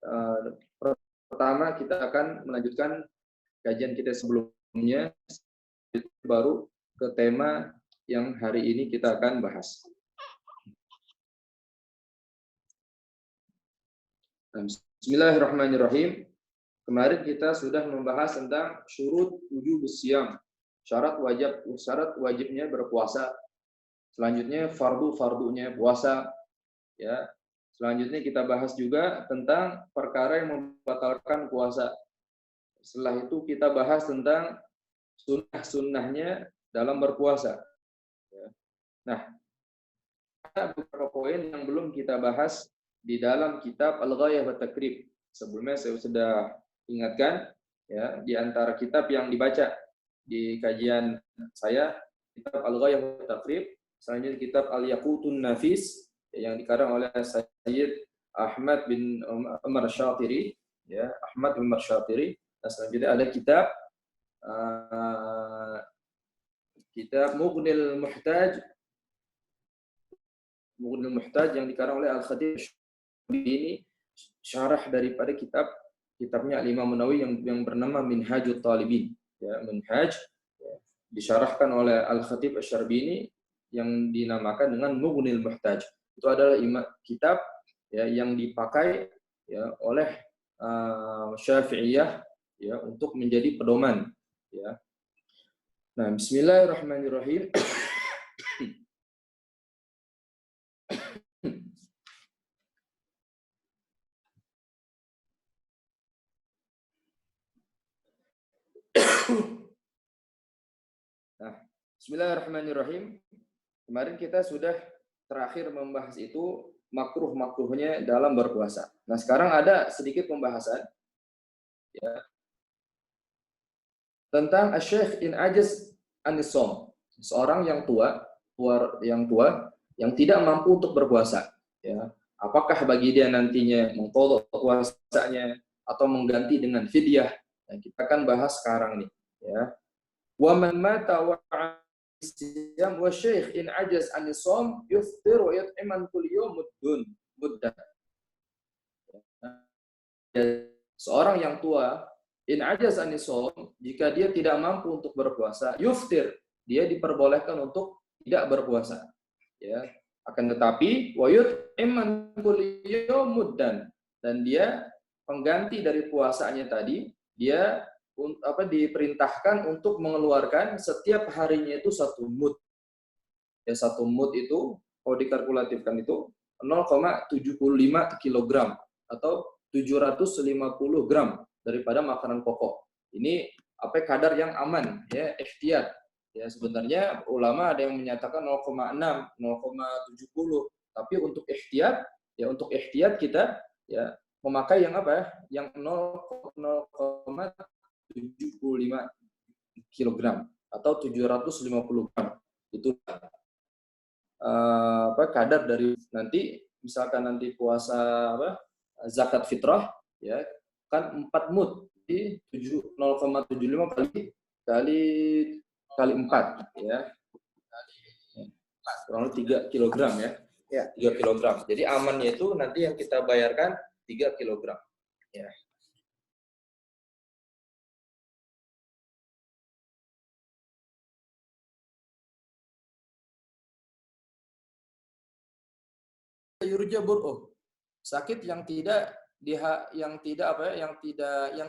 Pertama kita akan melanjutkan kajian kita sebelumnya, baru ke tema yang hari ini kita akan bahas. Bismillahirrahmanirrahim. Kemarin kita sudah membahas tentang syurut wujubus shiyam, syarat wajibnya berpuasa. Selanjutnya fardunya puasa, ya. Selanjutnya kita bahas juga tentang perkara yang membatalkan puasa. Setelah itu kita bahas tentang sunnah-sunnahnya dalam berpuasa. Nah, ada beberapa poin yang belum kita bahas di dalam kitab Al-Ghayah wa Takrib. Sebelumnya saya sudah ingatkan, ya, di antara kitab yang dibaca di kajian saya, kitab Al-Ghayah wa Takrib, selanjutnya kitab Al-Yaqutun Nafis yang dikarang oleh Sayyid Ahmad bin Umar Syatiri, ya, Ahmad bin Umar Syatiri. Dan selanjutnya ada kitab Mughnil Muhtaj yang dikarang oleh Al-Khatib ini, syarah daripada kitabnya Al-Imam Nawawi yang bernama Minhajut Talibin, ya, Minhaj, ya, disyarahkan oleh Al-Khatib Asy-Syarbini yang dinamakan dengan Mughnil Muhtaj. Itu adalah kitab, ya, yang dipakai, ya, oleh Syafi'iyah, ya, untuk menjadi pedoman, ya. Nah, bismillahirrahmanirrahim. Nah, bismillahirrahmanirrahim. Kemarin kita sudah terakhir membahas itu makruh-makruhnya dalam berpuasa. Nah, sekarang ada sedikit pembahasan, ya, tentang asy-syekh in ajaz an-nisam. Seorang yang tua yang tidak mampu untuk berpuasa, ya. Apakah bagi dia nantinya mengqadha puasanya atau mengganti dengan fidyah? Nah, kita akan bahas sekarang nih, ya. Wa man mata wa siyam wa syekh in ajaz an nisam yuftir wa yut'iman kull yawm muddah. Seorang yang tua in ajaz an nisam, jika dia tidak mampu untuk berpuasa, yuftir, dia diperbolehkan untuk tidak berpuasa, ya. Akan tetapi wa yut'iman kull yawm muddan, dan dia pengganti dari puasanya tadi, dia diperintahkan untuk mengeluarkan setiap harinya itu 1 mud. Ya, 1 mud itu kalau dikalkulatifkan itu 0,75 kg atau 750 gram daripada makanan pokok. Ini kadar yang aman, ya, ikhtiyat. Ya, sebenarnya ulama ada yang menyatakan 0,6, 0,70, tapi untuk ikhtiyat kita, ya, memakai yang yang 0,75 kg atau 750 gram. Itu kadar dari nanti, misalkan nanti puasa zakat fitrah, ya, kan 4 mud di 0,75 kali 4, ya. Kurang lebih 3 kg, ya. Ya, 3 kg. Jadi amannya itu nanti yang kita bayarkan 3 kg. Ya. Yurja bur'uh, sakit yang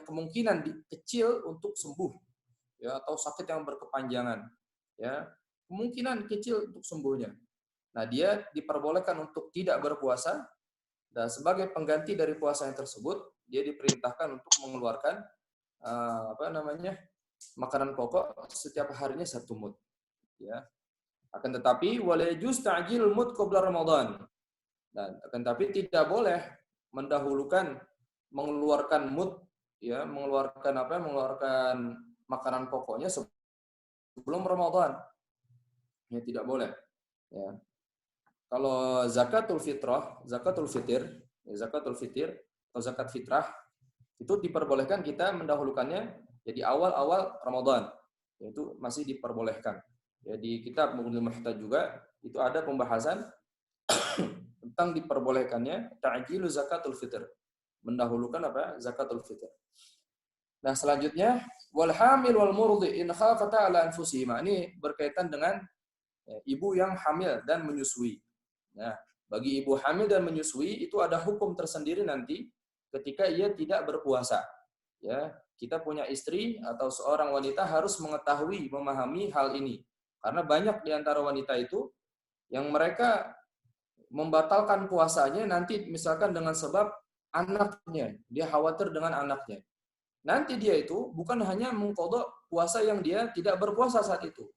kemungkinan kecil untuk sembuh, ya, atau sakit yang berkepanjangan, ya, kemungkinan kecil untuk sembuhnya. Nah, dia diperbolehkan untuk tidak berpuasa, dan sebagai pengganti dari puasa yang tersebut, dia diperintahkan untuk mengeluarkan makanan pokok setiap harinya 1 mud, ya. Akan tetapi wala yajuz ta'jil mud qabla Ramadan. Dan akan tapi tidak boleh mendahulukan mengeluarkan mud, ya, mengeluarkan makanan pokoknya sebelum Ramadan. Ya, tidak boleh, ya. Kalau zakatul fitrah, zakatul fitir atau zakat fitrah itu diperbolehkan kita mendahulukannya jadi awal-awal Ramadan. Itu masih diperbolehkan. Ya, di kitab Mughnil Muhtaj juga itu ada pembahasan tentang diperbolehkannya ta'jilu zakatul fitr. mendahulukan apa? Zakatul fitr. Nah, selanjutnya wal hamil wal murdi in khafata ala anfusihima. Ini berkaitan dengan ibu yang hamil dan menyusui. Nah, bagi ibu hamil dan menyusui itu ada hukum tersendiri nanti ketika ia tidak berpuasa. Ya, kita punya istri atau seorang wanita harus mengetahui, memahami hal ini. Karena banyak di antara wanita itu yang mereka membatalkan puasanya nanti misalkan dengan sebab anaknya, dia khawatir dengan anaknya. Nanti dia itu bukan hanya mengqadha puasa yang dia tidak berpuasa saat itu.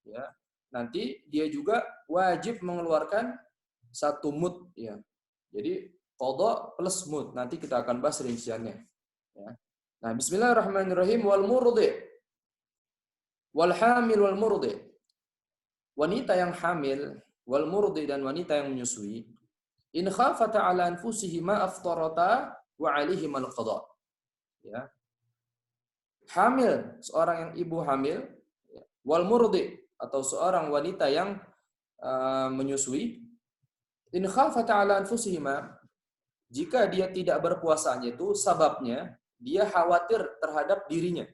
Ya. Nanti dia juga wajib mengeluarkan satu mud ya. Jadi qadha plus mud. Nanti kita akan bahas rinciannya. Ya. Nah, bismillahirrahmanirrahim wal murdi wal hamil wal murdi. Wanita yang hamil wal murdi dan wanita yang menyusui in khafata ala anfusihima aftarata wa alaihim al qada. Ya. Hamil, seorang yang ibu hamil, wal murdi atau seorang wanita yang menyusui, in khafata ala anfusihima, jika dia tidak berpuasanya itu sebabnya dia khawatir terhadap dirinya.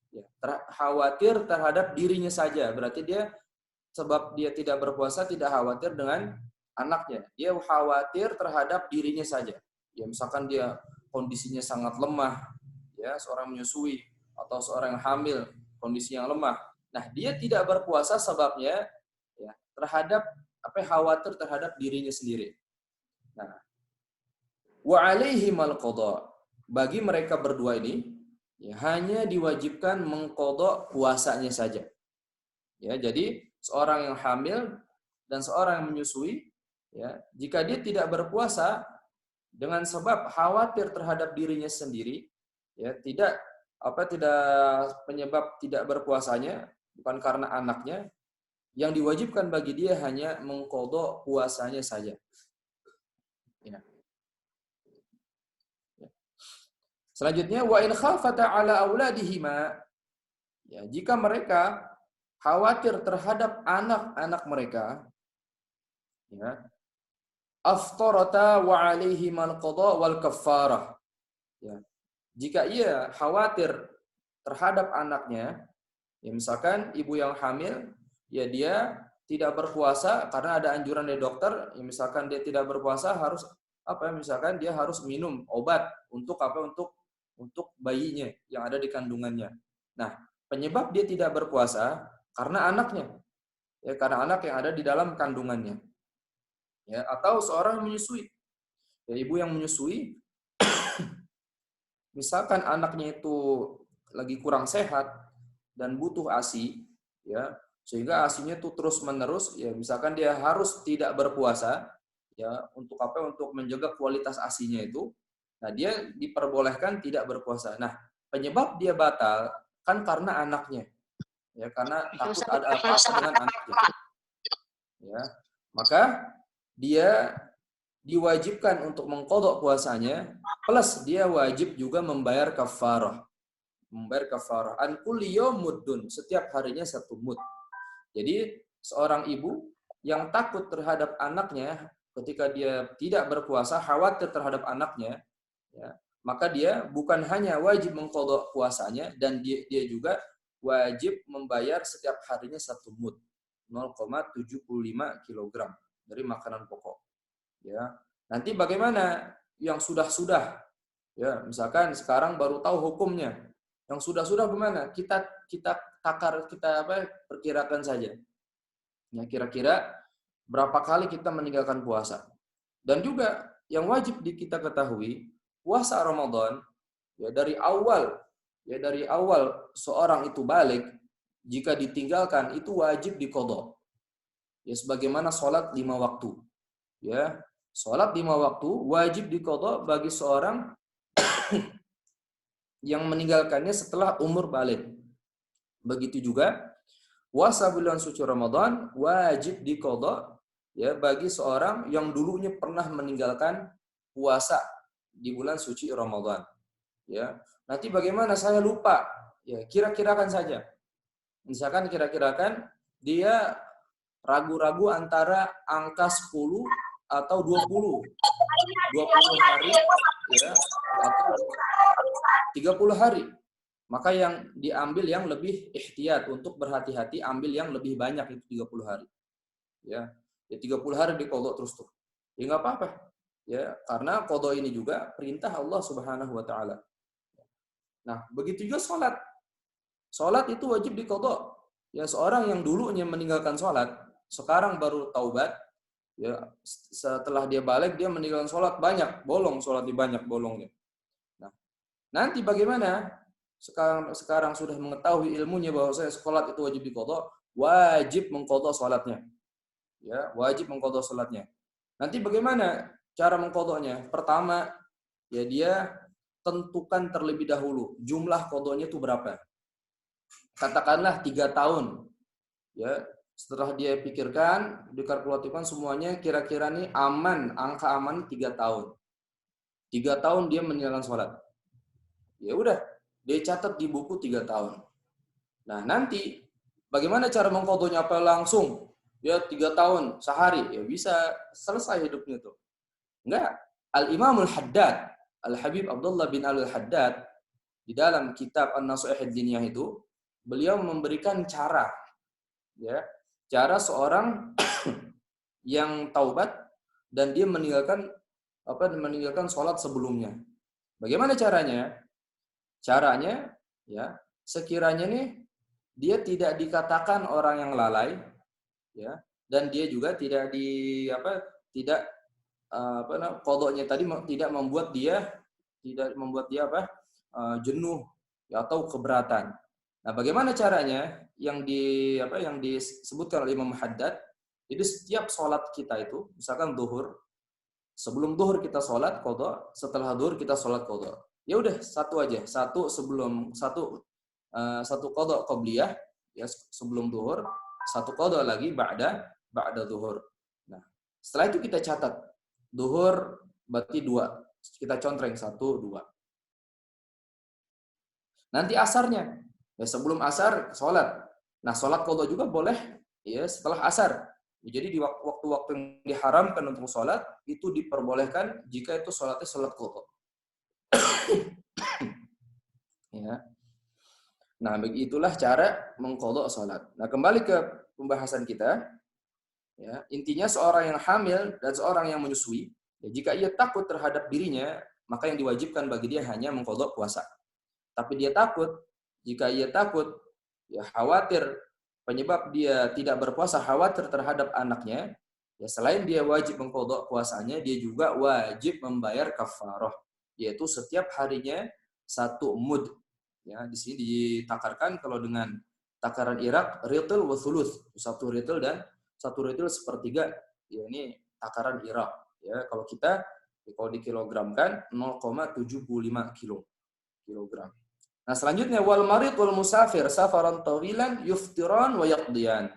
Ya, khawatir terhadap dirinya saja, berarti dia sebab dia tidak berpuasa tidak khawatir dengan anaknya. Dia khawatir terhadap dirinya saja. Ya, misalkan dia kondisinya sangat lemah, ya, seorang menyusui atau seorang hamil kondisi yang lemah. Nah, dia tidak berpuasa sebabnya ya, terhadap khawatir terhadap dirinya sendiri. Nah, wa alaihim al-qada. Bagi mereka berdua ini ya, hanya diwajibkan mengqadha puasanya saja. Ya, jadi seorang yang hamil dan seorang yang menyusui ya, jika dia tidak berpuasa dengan sebab khawatir terhadap dirinya sendiri, ya, tidak penyebab tidak berpuasanya bukan karena anaknya, yang diwajibkan bagi dia hanya mengqadha puasanya saja. Ya. Ya. Selanjutnya wa in khafata ala auladihima, ya, jika mereka khawatir terhadap anak-anak mereka, ya, aftarata wa alaihimal qada wal kaffarah. Ya. Jika ia khawatir terhadap anaknya, ya misalkan ibu yang hamil, ya dia tidak berpuasa karena ada anjuran dari dokter, ya misalkan dia tidak berpuasa harus misalkan dia harus minum obat untuk untuk bayinya yang ada di kandungannya. Nah, penyebab dia tidak berpuasa karena anaknya. Ya, karena anak yang ada di dalam kandungannya. Ya, atau seorang menyusui. Ya, ibu yang menyusui misalkan anaknya itu lagi kurang sehat dan butuh ASI, ya, sehingga ASINya itu terus-menerus, ya, misalkan dia harus tidak berpuasa, ya, untuk untuk menjaga kualitas ASINya itu, nah dia diperbolehkan tidak berpuasa. Nah, penyebab dia batal kan karena anaknya, ya, karena takut ada apa-apa dengan anaknya, ya, maka dia diwajibkan untuk mengqadha puasanya, plus dia wajib juga membayar kafarah. Membayar kafarah. An kulli muddun, setiap harinya 1 mud. Jadi seorang ibu yang takut terhadap anaknya ketika dia tidak berpuasa, khawatir terhadap anaknya, ya, maka dia bukan hanya wajib mengqadha puasanya, dan dia juga wajib membayar setiap harinya 1 mud, 0,75 kg dari makanan pokok. Ya, nanti bagaimana yang sudah-sudah? Ya, misalkan sekarang baru tahu hukumnya. Yang sudah-sudah gimana? Kita perkirakan saja. Ya, kira-kira berapa kali kita meninggalkan puasa? Dan juga yang wajib kita ketahui, puasa Ramadan ya dari awal seorang itu balik, jika ditinggalkan itu wajib diqadha. Ya, sebagaimana sholat 5 waktu. Ya, sholat 5 waktu wajib diqadha bagi seorang yang meninggalkannya setelah umur balik. Begitu juga puasa bulan suci Ramadan wajib diqadha ya bagi seorang yang dulunya pernah meninggalkan puasa di bulan suci Ramadan. Ya, nanti bagaimana saya lupa? Ya, kira-kirakan saja. Misalkan kira-kirakan dia ragu-ragu antara angka 10 atau 20 hari ya, atau 30 hari. Maka yang diambil yang lebih ihtiyat, untuk berhati-hati ambil yang lebih banyak, itu 30 hari. Ya, 30 hari diqadha terus tuh. Ya nggak apa-apa. Ya, karena qadha ini juga perintah Allah Subhanahu wa taala. Nah, begitu juga salat. Salat itu wajib diqadha. Ya, seorang yang dulunya meninggalkan salat, sekarang baru taubat, ya, setelah dia balik dia meninggalkan salat banyak, bolong salat di banyak bolongnya. Nah, nanti bagaimana? Sekarang sudah mengetahui ilmunya bahwa salat itu wajib diqadha, wajib mengqadha salatnya. Ya, wajib mengqadha salatnya. Nanti bagaimana cara mengqadhanya? Pertama, ya dia tentukan terlebih dahulu jumlah qadhanya itu berapa. Katakanlah 3 tahun. Ya, setelah dia pikirkan, dikalkulasikan semuanya kira-kira nih aman, angka aman 3 tahun. 3 tahun dia meninggalkan sholat. Ya udah, dia catat di buku 3 tahun. Nah, nanti bagaimana cara mengqadhanya? Apa langsung ya 3 tahun sehari? Ya bisa selesai hidupnya tuh. Enggak. Al-Imamul Haddad, Al-Habib Abdullah bin Al-Haddad, di dalam kitab An-Nasha'ih Ad-Diniyah itu, beliau memberikan cara, ya, cara seorang yang taubat dan dia meninggalkan sholat sebelumnya. Bagaimana caranya? Caranya, ya, sekiranya nih dia tidak dikatakan orang yang lalai, ya, dan dia juga tidak qadhanya tadi tidak membuat dia jenuh, ya, atau keberatan. Nah, bagaimana caranya? Yang disebutkan oleh Imam Haddad, jadi setiap sholat kita itu, misalkan zuhur, sebelum zuhur kita sholat qadha, setelah zuhur kita sholat qadha. Ya udah, satu aja, satu qadha qabliyah, ya, sebelum zuhur, satu qadha lagi ba'da zuhur. Nah, setelah itu kita catat. Zuhur berarti 2. Kita contreng 1, 2. Nanti asarnya, ya, sebelum asar sholat. Nah, sholat qadha juga boleh, ya, setelah asar. Jadi di waktu-waktu yang diharamkan untuk sholat itu diperbolehkan jika itu sholatnya sholat qadha. Ya. Nah, begitulah cara mengqadha sholat. Nah, kembali ke pembahasan kita. Ya, intinya seorang yang hamil dan seorang yang menyusui, ya, jika ia takut terhadap dirinya, maka yang diwajibkan bagi dia hanya mengqadha puasa. Tapi dia takut, jika ia takut, ya, khawatir penyebab dia tidak berpuasa, khawatir terhadap anaknya, ya, selain dia wajib mengqadha puasanya, dia juga wajib membayar kafarah, yaitu setiap harinya 1 mud. Ya, di sini ditakarkan kalau dengan takaran Irak, ritil wa thuluth, 1 ritil dan 1 ritil sepertiga, ya, ini takaran Irak. Ya, kalau kita, kalau dikilogramkan 0,75 kilogram. Nah, selanjutnya wal marid wal musafir safaran tawilan yuftiran wa yaqdiyan.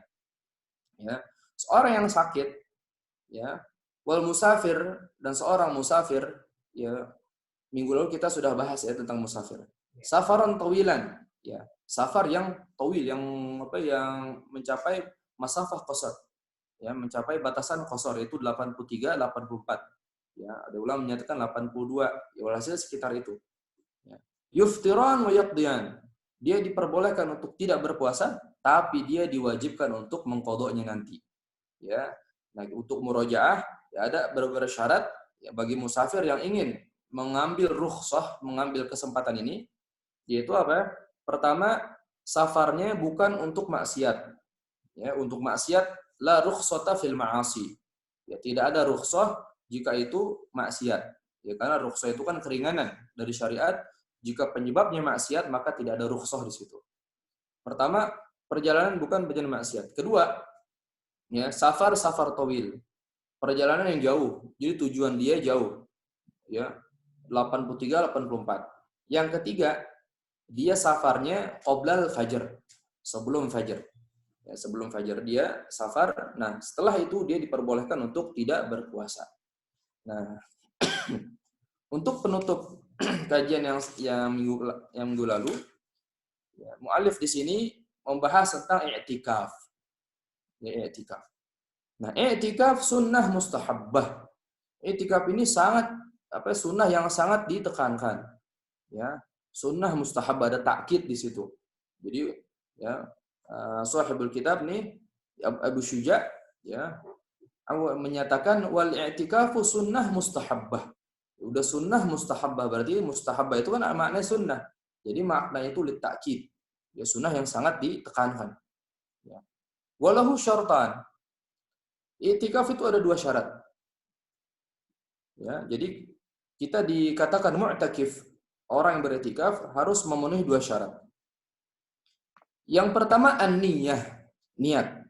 Ya, seorang yang sakit, ya, wal musafir, dan seorang musafir, ya, minggu lalu kita sudah bahas, ya, tentang musafir. Safaran tawilan, ya, safar yang tawil, yang mencapai masafah qasar, ya, mencapai batasan qasar, yaitu 83, 84. Ya, ada ulama menyatakan 82, ya, walhasil sekitar itu. Ya. Yuftiran wa yaqdiyan. Dia diperbolehkan untuk tidak berpuasa, tapi dia diwajibkan untuk mengqadhanya nanti. Ya. Nah, untuk murojaah, ya, ada beberapa syarat, ya, bagi musafir yang ingin mengambil rukhsah, mengambil kesempatan ini, yaitu apa? Pertama, safarnya bukan untuk maksiat. Ya, untuk maksiat la rukhsata fil ma'asi. Ya, tidak ada rukhsah jika itu maksiat. Ya, karena rukhsah itu kan keringanan dari syariat. Jika penyebabnya maksiat, maka tidak ada rukhsah di situ. Pertama, perjalanan bukan perjalanan maksiat. Kedua, ya, safar tawil. Perjalanan yang jauh. Jadi tujuan dia jauh. Ya, 83, 84. Yang ketiga, dia safarnya qoblal fajr, sebelum fajr. Ya, sebelum fajar dia safar. Nah, setelah itu dia diperbolehkan untuk tidak berpuasa. Nah, untuk penutup kajian yang minggu lalu, ya, mu'alif di sini membahas tentang i'tikaf. Ya, i'tikaf. Nah, i'tikaf sunnah mustahabbah. I'tikaf ini sangat sunnah yang sangat ditekankan. Ya, sunnah mustahab, ada takkid di situ. Jadi ya, sahibul kitab nih Abu Syuja ya menyatakan wal i'tikafu sunnah mustahabbah. Udah sunnah mustahabbah, berarti mustahabbah itu kan maknanya sunnah. Jadi maknanya itu litakid. Ya, sunnah yang sangat ditekankan. Ya. Walahu syartan. I'tikaf itu ada 2 syarat. Ya, jadi kita dikatakan mu'takif, orang yang beriktikaf harus memenuhi 2 syarat. Yang pertama an-niyah, niat.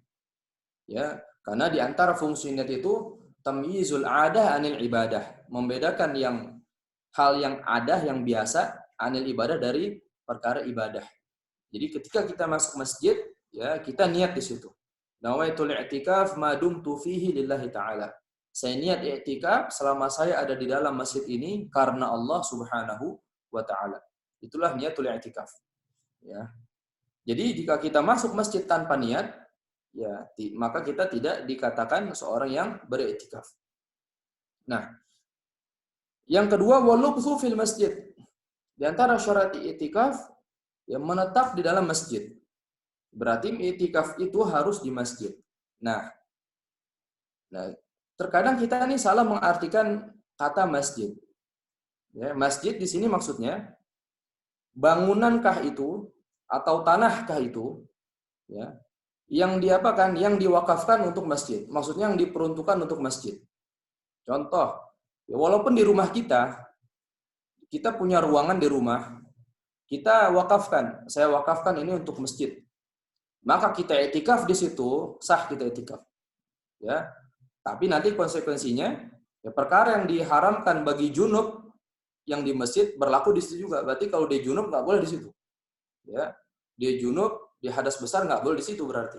Ya, karena di antara fungsi niat itu tamyizul adah anil ibadah, membedakan hal yang adah yang biasa anil ibadah dari perkara ibadah. Jadi ketika kita masuk masjid, ya kita niat di situ. Nawaitul i'tikaf ma dumtu fihi lillahi ta'ala. Saya niat i'tikaf selama saya ada di dalam masjid ini karena Allah Subhanahu wa taala. Itulah niatul i'tikaf. Ya. Jadi jika kita masuk masjid tanpa niat, ya maka kita tidak dikatakan seorang yang beriktikaf. Nah, yang kedua walubthu fil masjid. Di antara syarat i'tikaf yang menetap di dalam masjid. Berarti i'tikaf itu harus di masjid. Nah, terkadang kita ini salah mengartikan kata masjid. Ya, masjid di sini maksudnya bangunankah itu atau tanahkah itu, ya, yang diapakan, yang diwakafkan untuk masjid. Maksudnya yang diperuntukkan untuk masjid. Contoh, ya walaupun di rumah kita punya ruangan di rumah, kita wakafkan, saya wakafkan ini untuk masjid. Maka kita i'tikaf di situ, sah kita i'tikaf. Ya. Tapi nanti konsekuensinya, ya perkara yang diharamkan bagi junub yang di masjid berlaku di situ juga. Berarti kalau dia junub nggak boleh di situ. Ya, dia junub, dia hadas besar nggak boleh di situ berarti.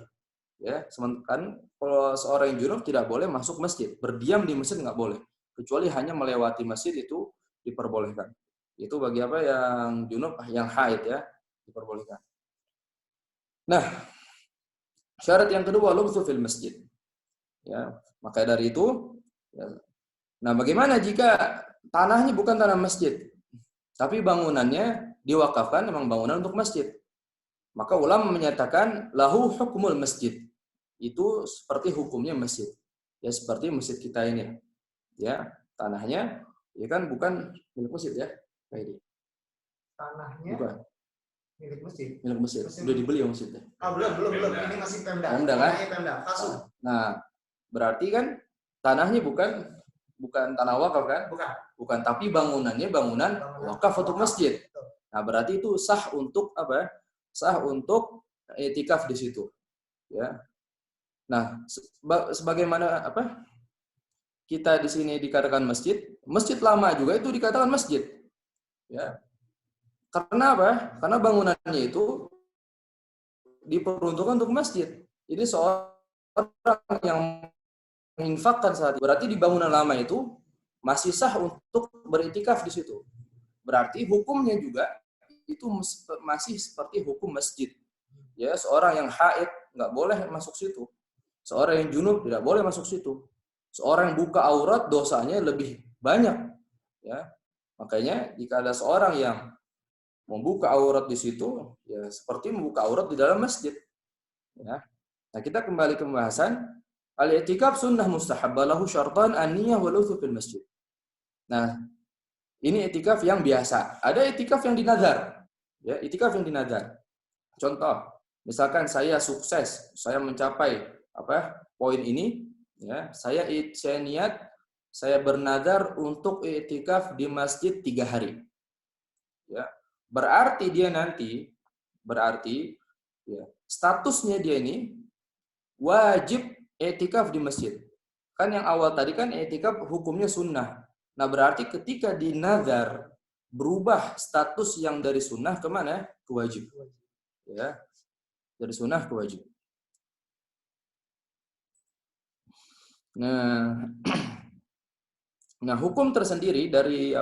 Ya, sementara kalau seorang yang junub tidak boleh masuk masjid, berdiam di masjid nggak boleh, kecuali hanya melewati masjid itu diperbolehkan. Itu bagi apa yang junub, yang haid ya, diperbolehkan. Nah, syarat yang kedua lubthu fil masjid. Ya, maka dari itu, ya. Nah, bagaimana jika tanahnya bukan tanah masjid, tapi bangunannya diwakafkan memang bangunan untuk masjid? Maka ulama menyatakan lahu hukmul masjid. Itu seperti hukumnya masjid. Ya seperti masjid kita ini. Ya, tanahnya ya kan bukan milik masjid ya. Kayak ini. Tanahnya bukan milik masjid. Milik masjid. Sudah dibeli ya masjidnya? Belum. Ini masih Pemda. Pemda kan? Pemda. Nah, berarti kan tanahnya bukan tanah wakaf kan? Bukan, tapi bangunannya bangunan wakaf untuk masjid. Nah, berarti itu sah untuk apa? Sah untuk i'tikaf di situ. Ya. Nah, sebagaimana apa? Kita di sini dikatakan masjid lama juga itu dikatakan masjid. Ya. Karena apa? Karena bangunannya itu diperuntukkan untuk masjid. Jadi seorang yang menginfakkan saat itu, berarti di bangunan lama itu masih sah untuk beriktikaf di situ. Berarti hukumnya juga itu masih seperti hukum masjid. Ya, seorang yang haid nggak boleh masuk situ. Seorang yang junub tidak boleh masuk situ. Seorang yang buka aurat dosanya lebih banyak. Ya, makanya jika ada seorang yang membuka aurat di situ, ya seperti membuka aurat di dalam masjid. Ya. Nah, kita kembali ke pembahasan al-i'tikaf sunnah mustahabbah lahu syartan an-niyah wal lutfu fil masjid. Nah, ini i'tikaf yang biasa. Ada i'tikaf yang dinazar. Ya, i'tikaf yang dinazar. Contoh, misalkan saya sukses, saya mencapai poin ini, ya, saya niat, saya bernazar untuk i'tikaf di masjid 3 hari. Ya, berarti dia nanti, ya, statusnya dia ini wajib i'tikaf di masjid. Kan yang awal tadi kan i'tikaf hukumnya sunnah. Nah, berarti ketika dinazar berubah status yang dari sunnah ke mana? Ke wajib. Ya. Dari sunnah ke wajib. Nah, hukum tersendiri dari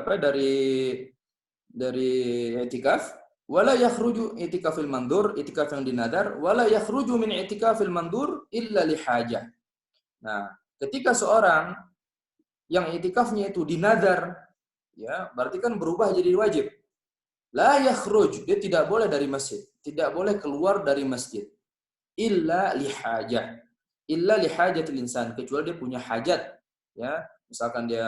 i'tikaf, wala yakhruju i'tikafil mandur, i'tikaf yang dinadar, wala yakhruju min i'tikafil mandur illa li hajah. Nah, ketika seorang yang i'tikafnya itu dinazar, ya, berarti kan berubah jadi wajib. La yakhruj, dia tidak boleh dari masjid, tidak boleh keluar dari masjid. Illa lihajah. Illa lihajatil insan, kecuali dia punya hajat, ya. Misalkan dia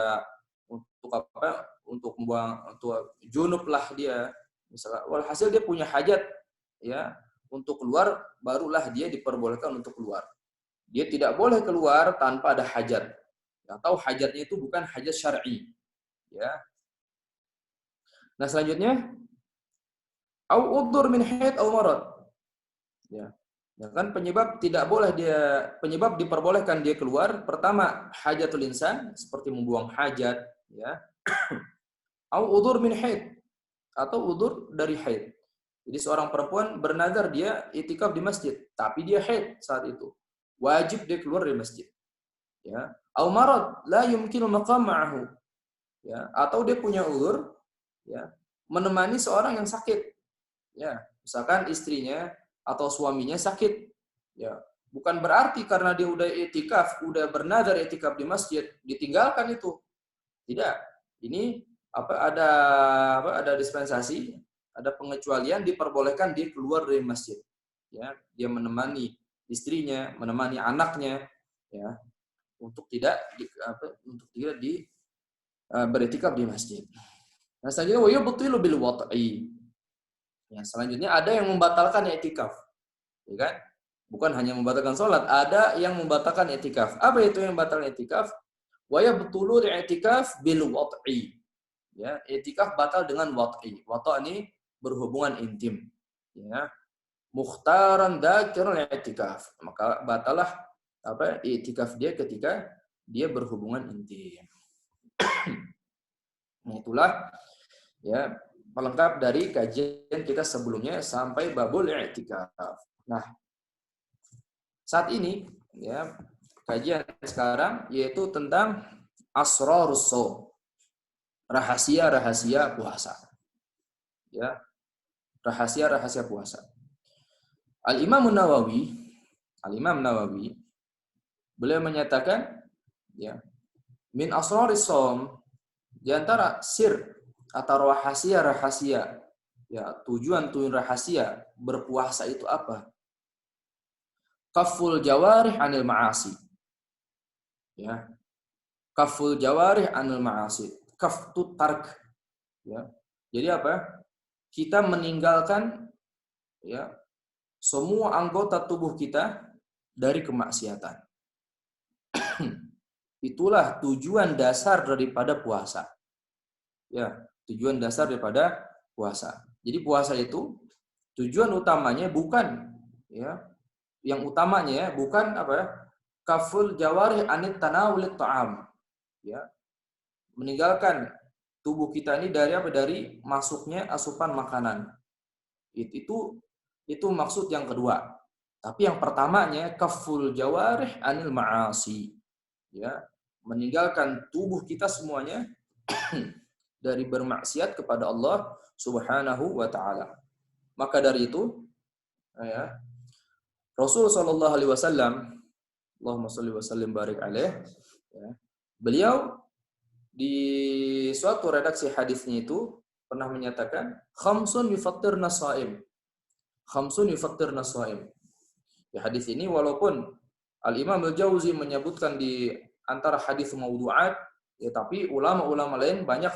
untuk apa? Untuk membuang, untuk junub lah dia. Misalkan walhasil dia punya hajat, ya, untuk keluar, barulah dia diperbolehkan untuk keluar. Dia tidak boleh keluar tanpa ada hajat. Atau hajatnya itu bukan hajat syar'i, ya. Nah, selanjutnya au udhur min haid au marad. Ya. Ya kan penyebab tidak boleh dia, penyebab diperbolehkan dia keluar, pertama hajatul insan seperti membuang hajat, ya. Au udhur min haid, atau udhur dari haid. Jadi seorang perempuan bernazar dia i'tikaf di masjid, tapi dia haid saat itu. Wajib dia keluar dari masjid. Ya. Au marad la yumkinu maqam ma'ahu. Ya, atau dia punya uzur, ya, menemani seorang yang sakit. Ya, misalkan istrinya atau suaminya sakit. Ya, bukan berarti karena dia udah i'tikaf, udah bernazar i'tikaf di masjid, ditinggalkan itu. Tidak. Ini ada dispensasi, ada pengecualian, diperbolehkan dia keluar dari masjid. Ya, dia menemani istrinya, menemani anaknya, ya, untuk tidak beriktikaf di masjid. Nah, selanjutnya wa yubtilu bil wat'i. Ya, selanjutnya ada yang membatalkan i'tikaf. Ya kan? Bukan hanya membatalkan salat, ada yang membatalkan i'tikaf. Apa itu yang membatalkan i'tikaf? Wa yabtulu i'tikaf bil wat'i. Ya, i'tikaf batal dengan wat'i. Wat'a ini berhubungan intim. Ya. Mukhtaran dzakirul i'tikaf. Maka batalah i'tikaf dia ketika dia berhubungan intim. Nah, itulah, ya, pelengkap dari kajian kita sebelumnya sampai babul i'tikaf. Nah, saat ini, ya, kajian sekarang yaitu tentang asrarus shaum. Rahasia-rahasia puasa. Ya. Rahasia-rahasia puasa. Al-Imam Nawawi beliau menyatakan, ya, min asraris shaum, di antara sir atau rahasia-rahasia, ya, tujuan rahasia berpuasa itu apa? Kaful jawarih anil ma'asi. Ya. Kaful jawarih anil ma'asi. Kaftu tark. Ya. Jadi apa? Kita meninggalkan, ya, semua anggota tubuh kita dari kemaksiatan. Itulah tujuan dasar daripada puasa. Ya, tujuan dasar daripada puasa. Jadi puasa itu tujuan utamanya bukan, ya, yang utamanya bukan kaful jawarih anit tanawulit ta'am. Ya. Meninggalkan tubuh kita ini dari masuknya asupan makanan. Itu maksud yang kedua. Tapi yang pertamanya kaful jawarih anil ma'asi. Ya, meninggalkan tubuh kita semuanya dari bermaksiat kepada Allah Subhanahu wa taala. Maka dari itu, ya, Rasul sallallahu alaihi wasallam, Allahumma shalli wa sallim barik alaih, ya, beliau di suatu redaksi hadisnya itu pernah menyatakan khamsun yufattirna shaim. Khamsun yufattirna shaim. Di hadis ini walaupun Al-Imam Al-Jauzi menyebutkan di antara hadis maudhu'at, ya, tapi ulama-ulama lain banyak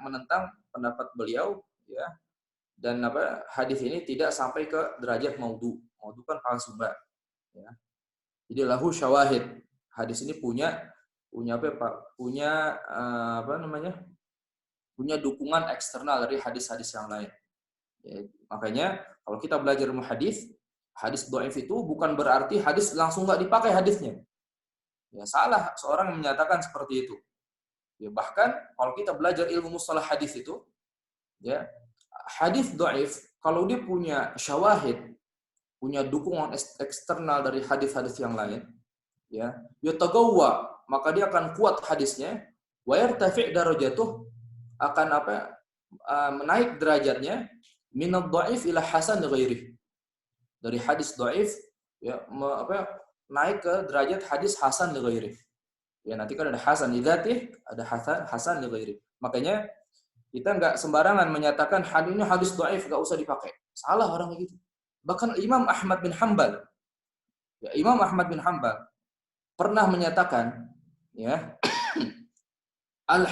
menentang pendapat beliau, ya. Dan hadis ini tidak sampai ke derajat maudhu. Maudhu kan palsu, ya. Jadi lahu syawahid. Hadis ini punya dukungan eksternal dari hadis-hadis yang lain. Ya, makanya kalau kita belajar ilmu hadis dhaif itu bukan berarti hadis langsung nggak dipakai hadisnya. Ya, salah seorang yang menyatakan seperti itu. Ya, bahkan kalau kita belajar ilmu mustalah hadis itu, ya, hadis dhaif kalau dia punya syawahid, punya dukungan eksternal dari hadis-hadis yang lain, ya, yatagawwa, maka dia akan kuat hadisnya, wa yartafi' darajatuh, akan menaik derajatnya minad dhaif ila hasan ghairi. Dari hadis dhaif, ya, naik ke derajat hadis hasan ghairi. Ya, nanti kan ada hasan li dzatih, ada hasan li ghairi. Makanya kita nggak sembarangan menyatakan hadis ini hadis dhaif, nggak usah dipakai. Salah orang begitu. Bahkan Imam Ahmad bin Hambal, ya, Imam Ahmad bin Hambal pernah menyatakan, ya, al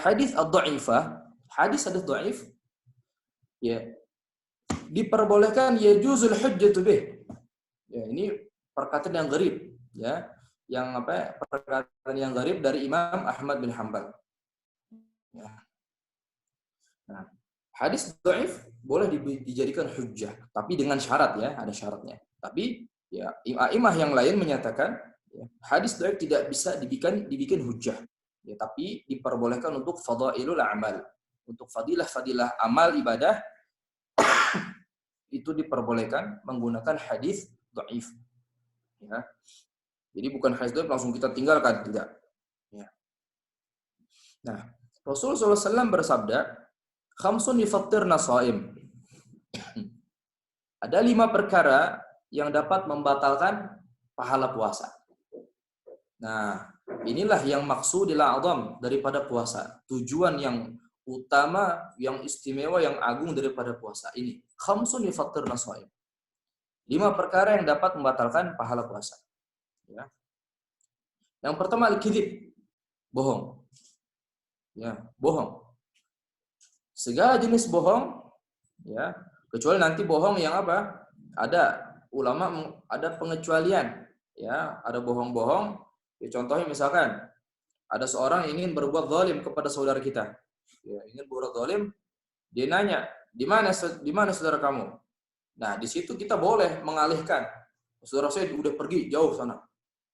hadis ad-dhaifah, hadis dhaif, ya, diperbolehkan yajuzul hujjatu bih. Ya, ini perkataan yang gharib, ya. Yang perkataan yang gharib dari Imam Ahmad bin Hambal. Ya. Nah, hadis dhaif boleh dijadikan hujjah, tapi dengan syarat, ya, ada syaratnya. Tapi ya imam yang lain menyatakan, ya, hadis dhaif tidak bisa dibikin hujjah. Ya, tapi diperbolehkan untuk fadailul amal, untuk fadilah-fadilah amal ibadah itu diperbolehkan menggunakan hadis dhaif. Ya. Jadi bukan hadis dhaif langsung kita tinggalkan, tidak. Ya. Nah, Rasulullah SAW bersabda, khamsun yufattirna shaim. Ada 5 perkara yang dapat membatalkan pahala puasa. Nah, inilah yang maksudil a'zam daripada puasa. Tujuan yang utama, yang istimewa, yang agung daripada puasa. Ini khamsun yufattirna shaim. 5 perkara yang dapat membatalkan pahala puasa. Ya. Yang pertama al-kadzib, bohong. Ya, bohong. Segala jenis bohong, ya, kecuali nanti bohong yang apa? Ada ulama ada pengecualian, ya, ada bohong-bohong. Ya, contohnya misalkan ada seorang ingin berbuat zalim kepada saudara kita. Ya, ingin berbuat zalim, dia nanya, "Di mana saudara kamu?" Nah, di situ kita boleh mengalihkan. Saudara saya udah pergi jauh sana.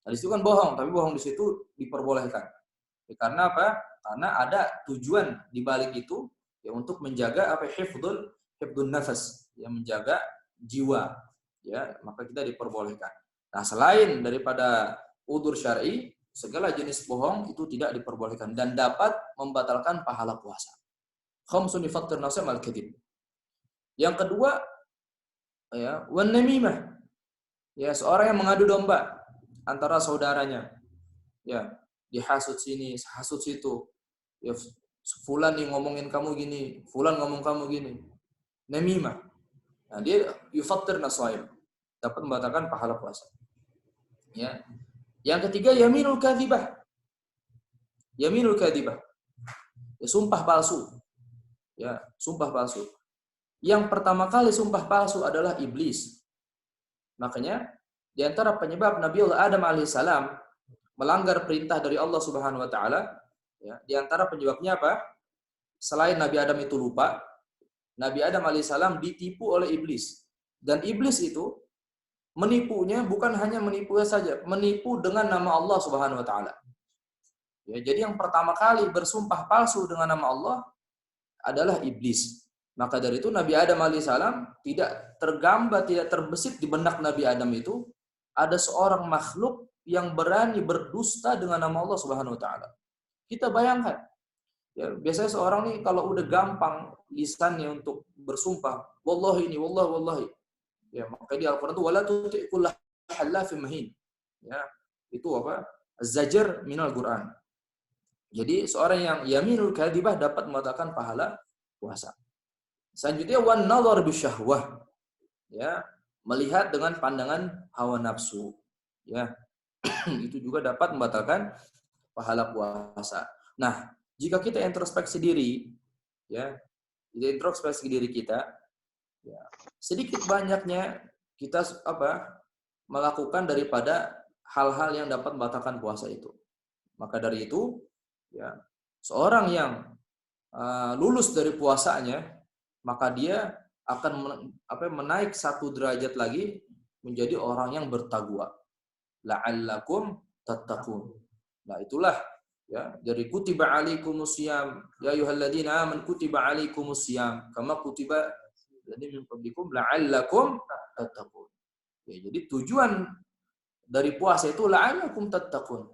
Nah, di situ kan bohong, tapi bohong di situ diperbolehkan. Ya, karena apa? Karena ada tujuan di balik itu, ya, untuk menjaga apa? Hifdzun nafas, yang menjaga jiwa, ya, maka kita diperbolehkan. Nah, selain daripada udzur syar'i, segala jenis bohong itu tidak diperbolehkan dan dapat membatalkan pahala puasa. Khamsun yufattirna shaim al-kadzib. Yang kedua, ya, wan namimah. Ya, seorang yang mengadu domba antara saudaranya. Ya, dihasut sini, hasut situ. Ya, fulan nih ngomongin kamu gini, fulan ngomong kamu gini. Namimah. Nah, dia yufattirna shaim, dapat membatalkan pahala puasa. Ya. Yang ketiga yaminul kadzibah. Yaminul kadzibah. Ya, sumpah palsu. Ya, sumpah palsu. Yang pertama kali sumpah palsu adalah iblis. Makanya di antara penyebab Nabi Adam alaihissalam melanggar perintah dari Allah Subhanahu wa taala, ya, di antara penyebabnya apa? Selain Nabi Adam itu lupa, Nabi Adam alaihissalam ditipu oleh iblis. Dan iblis itu menipunya bukan hanya menipu saja, menipu dengan nama Allah Subhanahu wa taala. Ya, jadi yang pertama kali bersumpah palsu dengan nama Allah adalah iblis. Maka dari itu Nabi Adam alaihissalam tidak tergambar, tidak terbesit di benak Nabi Adam itu ada seorang makhluk yang berani berdusta dengan nama Allah Subhanahu wa taala. Kita bayangkan, ya, biasanya seorang nih kalau udah gampang lisannya untuk bersumpah, wallahi ini, wallahi. Ya, maka di Al-Qur'an itu wala tuti' kullu halafin mahin. Ya, itu apa? Az-zajr minal Qur'an. Jadi seorang yang yaminul kadzibah dapat membatalkan pahala puasa. Selanjutnya wan nazar bisyahwah. Ya, melihat dengan pandangan hawa nafsu. Ya. Itu juga dapat membatalkan pahala puasa. Nah, jika kita introspeksi diri, ya, introspeksi diri kita, ya, sedikit banyaknya kita melakukan daripada hal-hal yang dapat membatalkan puasa itu. Maka dari itu, ya, seorang yang lulus dari puasanya, maka dia akan menaik 1 derajat lagi menjadi orang yang bertakwa. La'allakum tattaqun. Nah, itulah, ya, dari kutiba alaikumusiyam ya ayyuhalladzina amanu kutiba alaikumusiyam kama kutiba min qablikum la'allakum tattaqun. Ya, jadi tujuan dari puasa itu la'allakum tattaqun.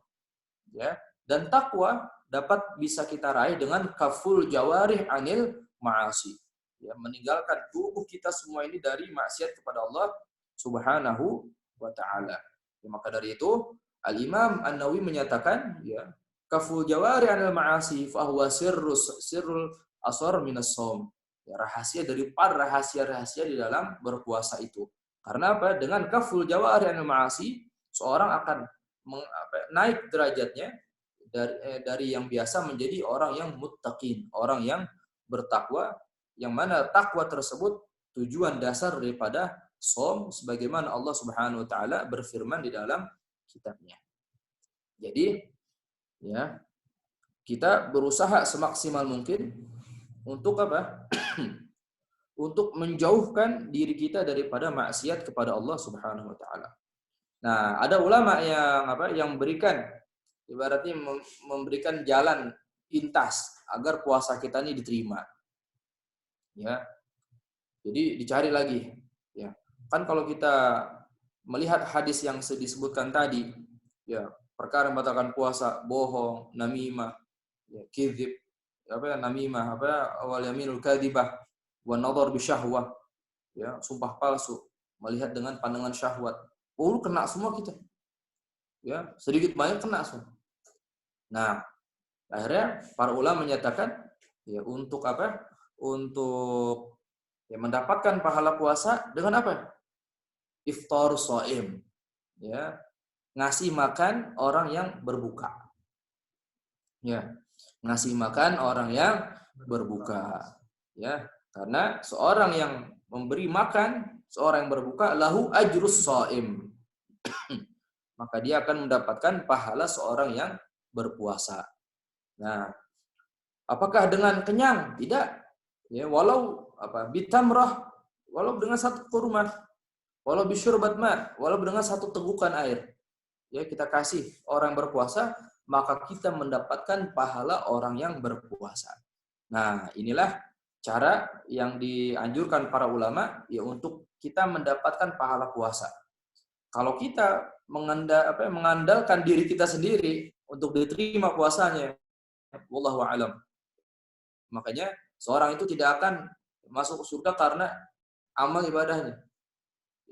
Ya, dan takwa dapat bisa kita raih dengan kaful jawarih anil ma'asi. Ya, meninggalkan tubuh kita semua ini dari maksiat kepada Allah Subhanahu wa taala. Ya, maka dari itu Al-Imam An-Nawawi menyatakan, ya, kaful jawari 'anil ma'asi fa huwa sirrul asar minas shaum. Ya, rahasia rahasia di dalam berpuasa itu. Karena apa? Dengan kaful jawari 'anil ma'asi, seorang akan naik derajatnya dari yang biasa menjadi orang yang muttaqin, orang yang bertakwa, yang mana takwa tersebut tujuan dasar daripada shaum, sebagaimana Allah Subhanahu wa taala berfirman di dalam kitabnya. Jadi, ya, kita berusaha semaksimal mungkin untuk apa? Untuk menjauhkan diri kita daripada maksiat kepada Allah Subhanahu wa taala. Nah, ada ulama yang berikan, ibaratnya memberikan jalan pintas agar puasa kita ini diterima. Ya. Jadi dicari lagi, ya. Kan kalau kita melihat hadis yang disebutkan tadi, ya, perkara yang membatalkan puasa, bohong, namimah, ya, kizib, namimah, wal yaminul kadzibah, wa nadhar bi syahwah, ya, sumpah palsu, melihat dengan pandangan syahwat. Oh, kena semua kita. Ya, sedikit banyak kena semua. Nah, akhirnya para ulama menyatakan, ya, untuk apa? Untuk, ya, mendapatkan pahala puasa dengan apa? Iftar shaim. Ya, ngasih makan orang yang berbuka. Ya, ngasih makan orang yang berbuka. Ya, karena seorang yang memberi makan seorang yang berbuka, lahu ajrus shaim. Maka dia akan mendapatkan pahala seorang yang berpuasa. Nah, apakah dengan kenyang? Tidak. Ya, walau bitamrah, walau dengan satu kurma, walau bisyurbat ma, walau dengan satu tegukan air. Ya, kita kasih orang berpuasa, maka kita mendapatkan pahala orang yang berpuasa. Nah, inilah cara yang dianjurkan para ulama, ya, untuk kita mendapatkan pahala puasa. Kalau kita mengandalkan diri kita sendiri untuk diterima puasanya, wallahu a'lam, makanya seorang itu tidak akan masuk surga karena amal ibadahnya.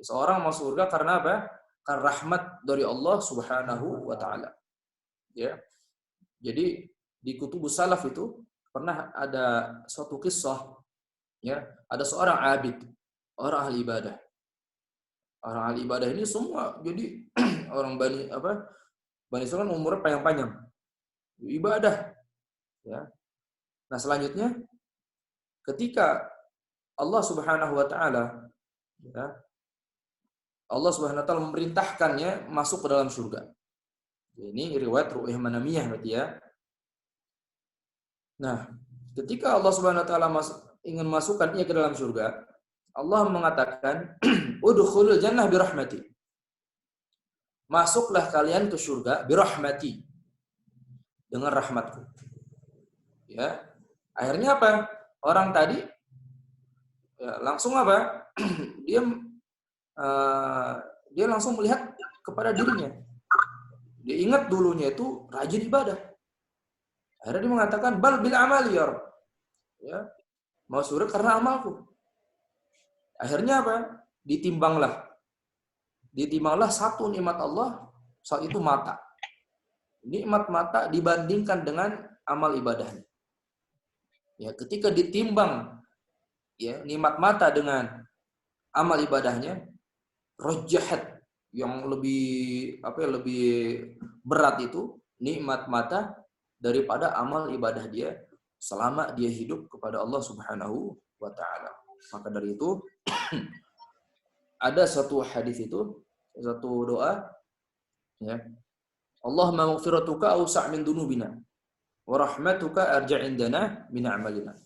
Seorang masuk surga karena apa? Karena rahmat dari Allah Subhanahu wa taala. Ya. Jadi di kutubus salaf itu pernah ada suatu kisah, ya, ada seorang abid, orang ahli ibadah. Orang ahli ibadah ini semua jadi orang Bani Israil kan umurnya panjang-panjang. Ibadah, ya. Nah, selanjutnya ketika Allah Subhanahu wa taala, ya, Allah Subhanahu wa taala memerintahkannya masuk ke dalam surga. Ini riwayat ru'yah manamiyah berarti, ya. Nah, ketika Allah Subhanahu wa taala ingin masukkan ia ke dalam surga, Allah mengatakan, "Udkhulul jannah bi rahmati." Masuklah kalian ke surga bi rahmati, dengan rahmatku. Ya. Akhirnya apa? Orang tadi, ya, langsung apa? Dia langsung melihat kepada dirinya. Dia ingat dulunya itu rajin ibadah. Akhirnya dia mengatakan, bal bil amali ya Rabb. Ya, mau surga karena amalku. Akhirnya apa? Ditimbanglah satu nikmat Allah, saat itu mata. Nikmat mata dibandingkan dengan amal ibadahnya. Ya, ketika ditimbang, ya, nikmat mata dengan amal ibadahnya, rojahat, yang lebih berat itu nikmat mata daripada amal ibadah dia selama dia hidup kepada Allah Subhanahu wa taala. Maka dari itu ada satu hadis itu, satu doa, ya. Allahumma maghfiratuka awsa' min dunubina wa rahmatuka arja' indana min a'malina.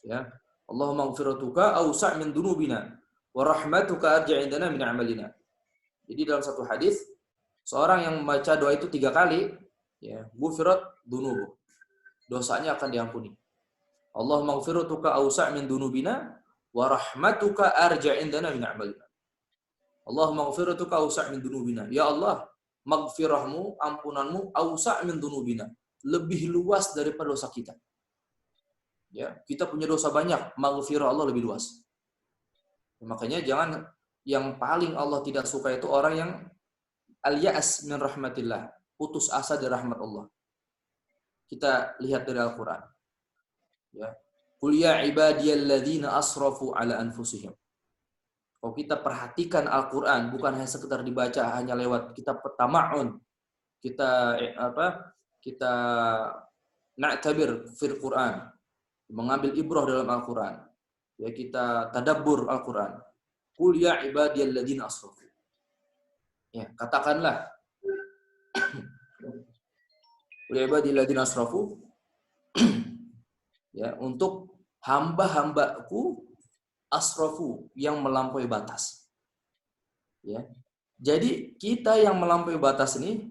Ya. Allahumma maghfiratuka awsa' min dunubina wa rahmatuka arja' indana min a'malina. Jadi dalam satu hadis, seorang yang membaca doa itu 3 kali, ya, ghufirat dunubu, dosanya akan diampuni. Allahumma maghfiratuka awsa' min dunubina wa rahmatuka arja' indana min a'malina. Allahumma maghfiratuka awsa' min dunubina. Ya Allah, maghfirahmu, ampunanmu, awsa' min dunubina, lebih luas daripada dosa kita. Ya, kita punya dosa banyak, maghfirah Allah lebih luas. Makanya jangan, yang paling Allah tidak suka itu orang yang al-ya'as min rahmatillah, putus asa dari rahmat Allah. Kita lihat dari Al-Qur'an. Ya. Qul ya ibadiyalladzina asrafu ala anfusihim. Kalau kita perhatikan Al-Qur'an, bukan hanya sekedar dibaca hanya lewat kita tama'un, kita kita na'tabir fil Qur'an, mengambil ibrah dalam Al-Qur'an. Ya, kita tadabbur Al-Qur'an. Qul ya ibadiyalladzina asrafu. Ya, katakanlah qul ya ibadiyalladzina asrafu ya, untuk hamba-hambaku asrafu yang melampaui batas. Ya. Jadi kita yang melampaui batas ini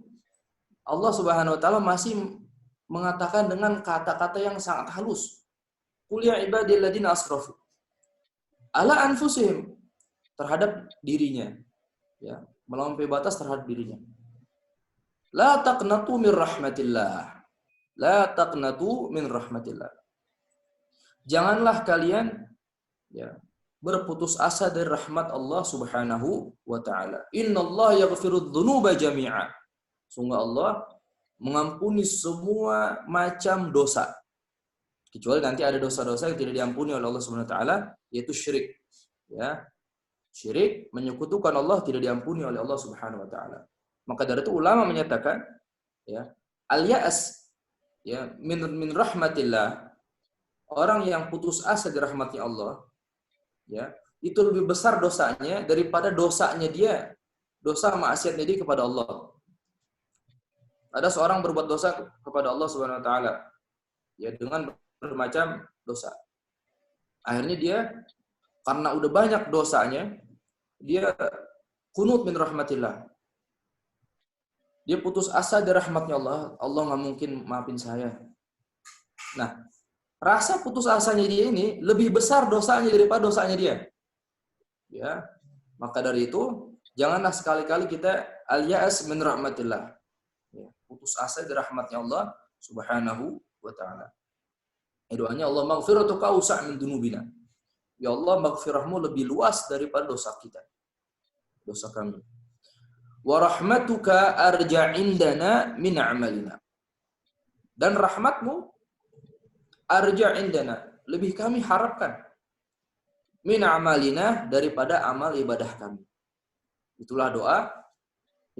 Allah Subhanahu wa taala masih mengatakan dengan kata-kata yang sangat halus. Qul ya ibadilladzina asrafu ala anfusihim, terhadap dirinya. Ya, melampaui batas terhadap dirinya. La taqnatu min rahmatillah. La taqnatu min rahmatillah. Janganlah kalian ya berputus asa dari rahmat Allah Subhanahu wa taala. Innallaha yaghfirudz dzunuba jami'a. Sungguh Allah mengampuni semua macam dosa. Kecuali nanti ada dosa-dosa yang tidak diampuni oleh Allah Subhanahu wa taala, yaitu syirik. Ya. Syirik, menyekutukan Allah, tidak diampuni oleh Allah Subhanahu wa taala. Maka dari itu ulama menyatakan ya, al-ya'as ya min rahmatillah, orang yang putus asa dari rahmatnya Allah, ya, itu lebih besar dosanya daripada dosanya dia, dosa maksiatnya dia kepada Allah. Ada seorang berbuat dosa kepada Allah Subhanahu wa taala ya dengan bermacam dosa. Akhirnya dia karena udah banyak dosanya, dia qunut min rahmatillah. Dia putus asa dari rahmatnya Allah. Allah nggak mungkin maafin saya. Nah, rasa putus asanya dia ini lebih besar dosanya daripada dosanya dia. Ya, maka dari itu janganlah sekali-kali kita al-ya'as min rahmatillah. Ya, putus asa dari rahmatnya Allah Subhanahu wa taala. Doanya Allah maghfiratuka awsa' min dunubina. Ya Allah, maghfirahmu lebih luas daripada dosa kita. Dosa kami. Wa rahmatuka arja' indana min a'malina. Dan rahmatmu arja' indana, lebih kami harapkan min amalina, daripada amal ibadah kami. Itulah doa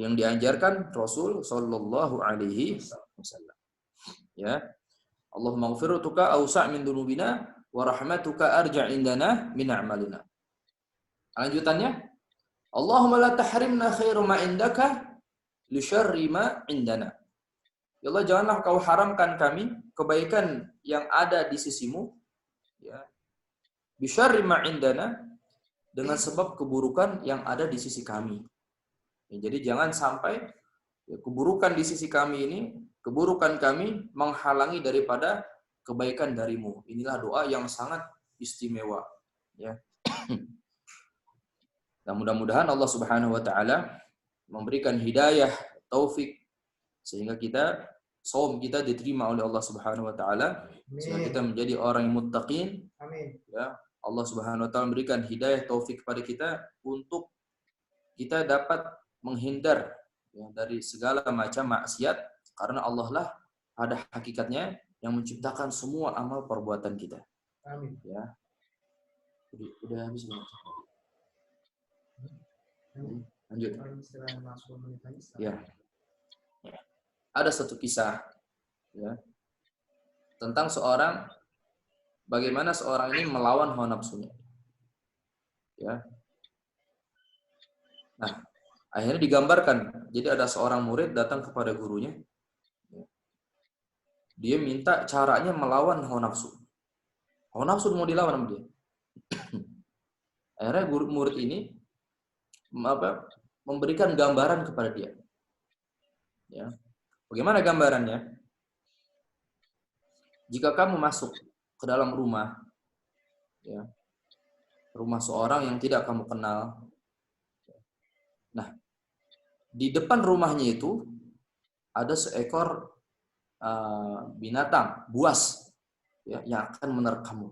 yang diajarkan Rasul sallallahu alaihi wasallam. Ya. Allahumma ighfirtuka awsa' min dunubina wa rahmatuka arja' indana min a'malina. Lanjutannya, Allahumma la tahrimna khairu ma indaka li syarri ma indana. Ya Allah, janganlah kau haramkan kami kebaikan yang ada di sisimu, ya, bi syarri ma indana, dengan sebab keburukan yang ada di sisi kami. Ya, jadi jangan sampai ya, keburukan di sisi kami ini, keburukan kami menghalangi daripada kebaikan darimu. Inilah doa yang sangat istimewa. Ya. Dan mudah-mudahan Allah Subhanahu wa taala memberikan hidayah, taufik, sehingga saum kita diterima oleh Allah Subhanahu wa taala, sehingga kita menjadi orang yang muttaqin. Amin. Ya, Allah Subhanahu wa taala memberikan hidayah, taufik kepada kita untuk kita dapat menghindar ya, dari segala macam maksiat, karena Allah lah pada hakikatnya yang menciptakan semua amal perbuatan kita. Amin. Ya. Udah habis belum? Lanjut. Ya. Ada satu kisah ya, tentang bagaimana seorang ini melawan hawa nafsunya. Ya. Nah, akhirnya digambarkan. Jadi ada seorang murid datang kepada gurunya. Dia minta caranya melawan hawa nafsu. Hawa nafsu mau dilawan sama dia. Akhirnya murid ini memberikan gambaran kepada dia. Ya. Bagaimana gambarannya? Jika kamu masuk ke dalam rumah, ya, rumah seorang yang tidak kamu kenal, nah, di depan rumahnya itu ada seekor binatang buas ya, yang akan menerkammu.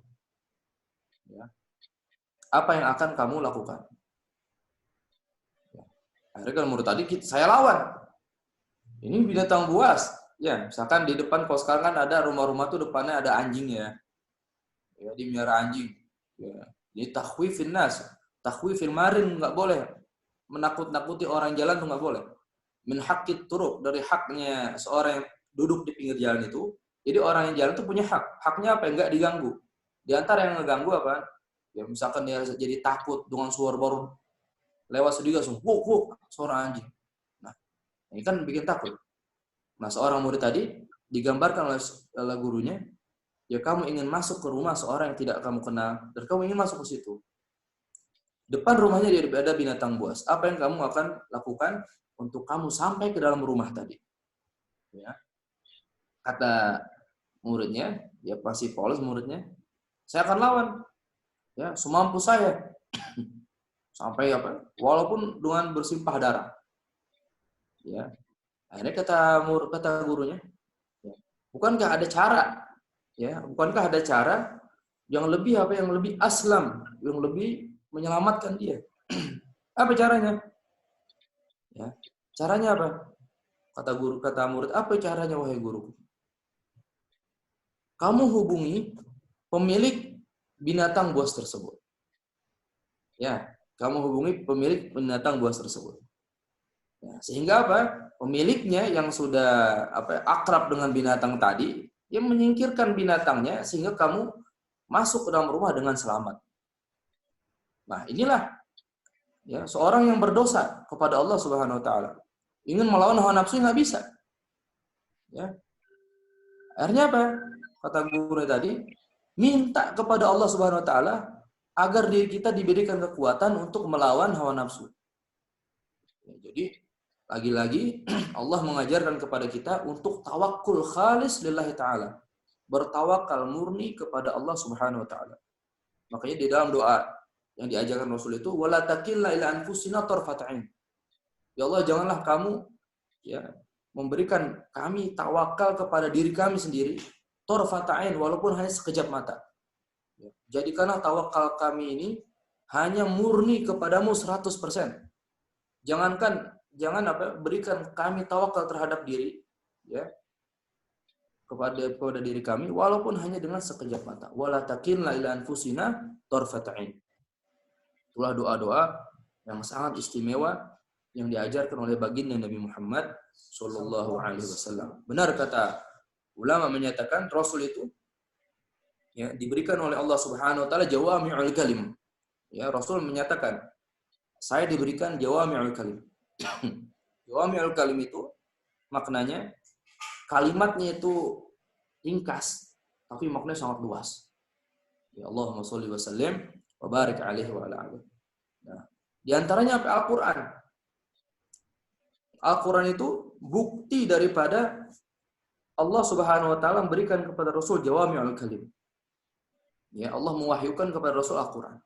Ya. Apa yang akan kamu lakukan? Ya. Akhirnya kan murid tadi saya lawan. Ini binatang buas. Ya, misalkan di depan kalau sekarang kan ada rumah-rumah tuh depannya ada anjing ya. Ya, dimiara anjing. Ya. Ini takhwifin nas, takhwifil marin nggak boleh. Menakut-nakuti orang jalan tuh nggak boleh. Min haqqit turuq, dari haknya seorang yang duduk di pinggir jalan itu. Jadi orang yang jalan tuh punya hak. Haknya apa? Enggak diganggu. Di antara yang ngeganggu apa? Ya misalkan dia jadi takut dengan suara baru lewat sedikit langsung wuk suara anjing. Nah, ini kan bikin takut. Nah, seorang murid tadi digambarkan oleh gurunya, ya kamu ingin masuk ke rumah seorang yang tidak kamu kenal dan kamu ingin masuk ke situ. Depan rumahnya dia ada binatang buas. Apa yang kamu akan lakukan untuk kamu sampai ke dalam rumah tadi? Ya. Kata muridnya, ya pasti polos muridnya, saya akan lawan. Ya, semampu saya. Sampai apa? Walaupun dengan bersimpah darah. Ya. Akhirnya kata gurunya, ya, bukankah ada cara? Ya, bukankah ada cara yang lebih aslam, yang lebih menyelamatkan dia? Apa caranya? Ya. Caranya apa? Kata murid, apa caranya wahai guru? Kamu hubungi pemilik binatang buas tersebut. Ya, kamu hubungi pemilik binatang buas tersebut. Ya, sehingga apa? Pemiliknya yang sudah akrab dengan binatang tadi, yang menyingkirkan binatangnya sehingga kamu masuk ke dalam rumah dengan selamat. Nah, inilah ya seorang yang berdosa kepada Allah Subhanahu wa taala. Ingin melawan hawa nafsu nggak bisa. Ya. Akhirnya apa? Kata guru tadi, minta kepada Allah Subhanahu wa taala agar diri kita diberikan kekuatan untuk melawan hawa nafsu. Ya, jadi lagi-lagi Allah mengajarkan kepada kita untuk tawakul khalis lillahi ta'ala. Bertawakal murni kepada Allah Subhanahu wa taala. Makanya di dalam doa yang diajarkan Rasul itu wala takilna ila anfusina tarfat ain. Ya Allah, janganlah kamu ya memberikan kami tawakal kepada diri kami sendiri tarfat ain walaupun hanya sekejap mata. Ya, jadikanlah tawakal kami ini hanya murni kepadamu 100%. Jangan berikan kami tawakal terhadap diri ya kepada diri kami walaupun hanya dengan sekejap mata. Wala takilna ila anfusina tarfat ain. Itulah doa-doa yang sangat istimewa yang diajarkan oleh baginda Nabi Muhammad sallallahu alaihi wasallam. Benar kata ulama menyatakan Rasul itu ya diberikan oleh Allah Subhanahu wa taala jawami'ul kalim. Ya, Rasul menyatakan saya diberikan jawami'ul kalim. Jawami'ul kalim itu maknanya kalimatnya itu ringkas tapi maknanya sangat luas. Ya Allahumma sholli wa sallim wa barik alaihi wa ala alihi. Nah, di antaranya apa? Al-Qur'an. Al-Qur'an itu bukti daripada Allah Subhanahu wa taala memberikan kepada Rasul jawami'ul kalim. Ya, Allah mewahyukan kepada Rasul Al-Qur'an.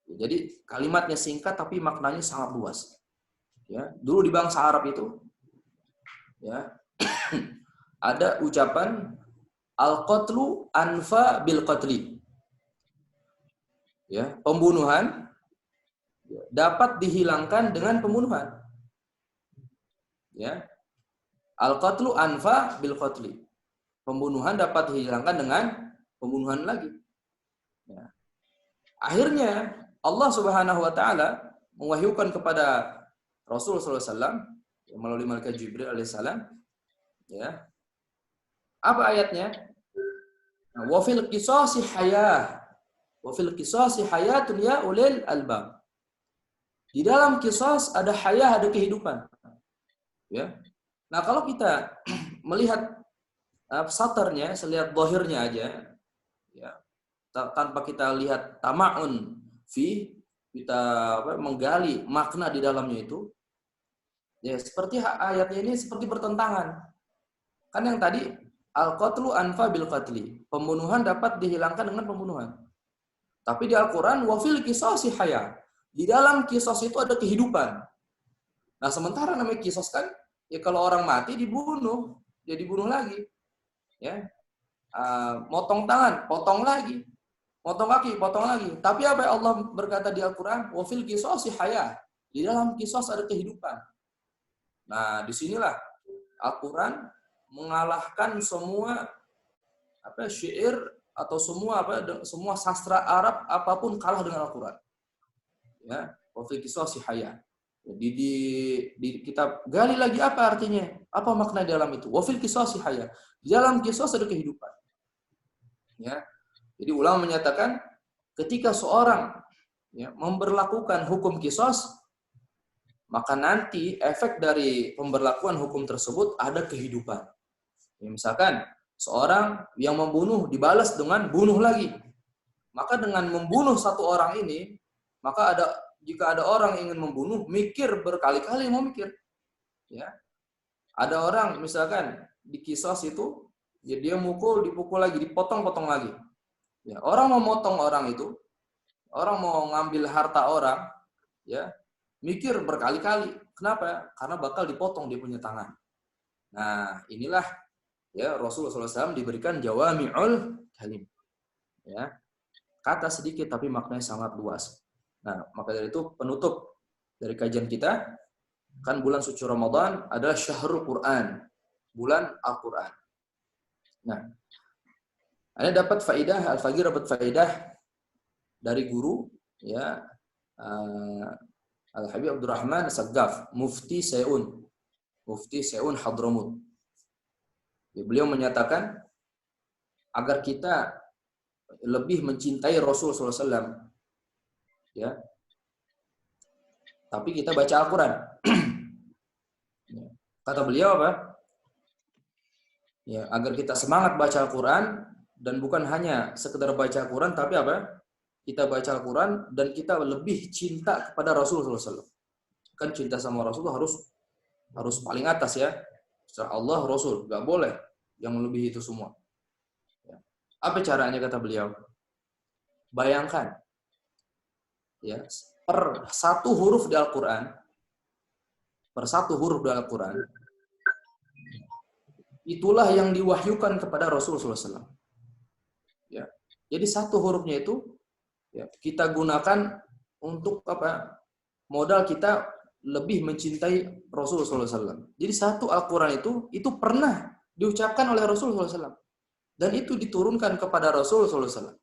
Jadi kalimatnya singkat tapi maknanya sangat luas. Ya, dulu di bangsa Arab itu ya ada ucapan al-qatlu anfa bil qatli. Ya, pembunuhan dapat dihilangkan dengan pembunuhan. Ya. Al-qatlu anfa bil qatli. Pembunuhan dapat dihilangkan dengan pembunuhan lagi. Ya. Akhirnya Allah Subhanahu wa taala mewahyukan kepada Rasul sallallahu alaihi wasallam melalui malaikat Jibril alaihissalam ya. Apa ayatnya? Wa fil qisasi hayah. Wa fil qisasi hayatun ya ulil albab. Di dalam qisas ada hayah, ada kehidupan. Ya. Nah, kalau kita melihat satarnya, lihat zahirnya aja ya. Tanpa kita lihat tama'un kita menggali makna di dalamnya itu ya seperti ayatnya ini seperti bertentangan. Kan yang tadi al-qatlu anfa bil qatli, pembunuhan dapat dihilangkan dengan pembunuhan. Tapi di Al-Qur'an wa fil qisasi haya, di dalam kisos itu ada kehidupan. Nah, sementara namanya kisos kan ya kalau orang mati dibunuh, dia dibunuh lagi. Ya. Motong tangan, potong lagi. Potong kaki, potong lagi. Tapi apa yang Allah berkata di Al-Quran? Wa fil qisasi haya. Di dalam kisos ada kehidupan. Nah, disinilah Al-Quran mengalahkan semua syair atau semua sastra Arab apapun kalah dengan Al-Quran. Ya, wa fil qisasi haya. Jadi di kitab gali lagi apa artinya? Apa makna dalam itu? Wa fil qisasi haya. Di dalam kisos ada kehidupan. Ya. Jadi ulama menyatakan ketika seorang memberlakukan hukum kisos, maka nanti efek dari pemberlakuan hukum tersebut ada kehidupan. Ya, misalkan seorang yang membunuh dibalas dengan bunuh lagi. Maka dengan membunuh satu orang ini, maka jika ada orang ingin membunuh, mikir berkali-kali mau mikir. Ya. Ada orang misalkan di kisos itu, ya dia dipukul lagi, dipotong-potong lagi. Ya, orang mau motong orang itu, orang mau ngambil harta orang, ya mikir berkali-kali. Kenapa? Karena bakal dipotong dia punya tangan. Nah, inilah ya Rasulullah SAW diberikan jawami'ul kalim. Ya, kata sedikit tapi maknanya sangat luas. Nah, maka dari itu penutup dari kajian kita, kan bulan suci Ramadan adalah syahrul Quran, bulan Al-Quran. Nah, Anda dapat faidah, Al-Faqih dapat faidah dari guru, ya, Al-Habib Abdurrahman As-Saggaf, Mufti Seun Hadramut. Ya, beliau menyatakan agar kita lebih mencintai Rasulullah SAW, ya, tapi kita baca Al-Quran. Kata beliau apa? Ya, agar kita semangat baca Al-Quran dan bukan hanya sekedar baca Al-Quran, tapi apa? Kita baca Al-Quran dan kita lebih cinta kepada Rasulullah SAW. Kan cinta sama Rasulullah harus paling atas ya. Setelah Allah, Rasul, nggak boleh yang melebihi itu semua. Ya. Apa caranya kata beliau? Bayangkan, ya, per satu huruf di Al-Quran, itulah yang diwahyukan kepada Rasulullah SAW. Ya. Jadi satu hurufnya itu ya, kita gunakan untuk apa? Modal kita lebih mencintai Rasulullah SAW. Jadi satu Al-Quran itu pernah diucapkan oleh Rasulullah SAW. Dan itu diturunkan kepada Rasulullah SAW.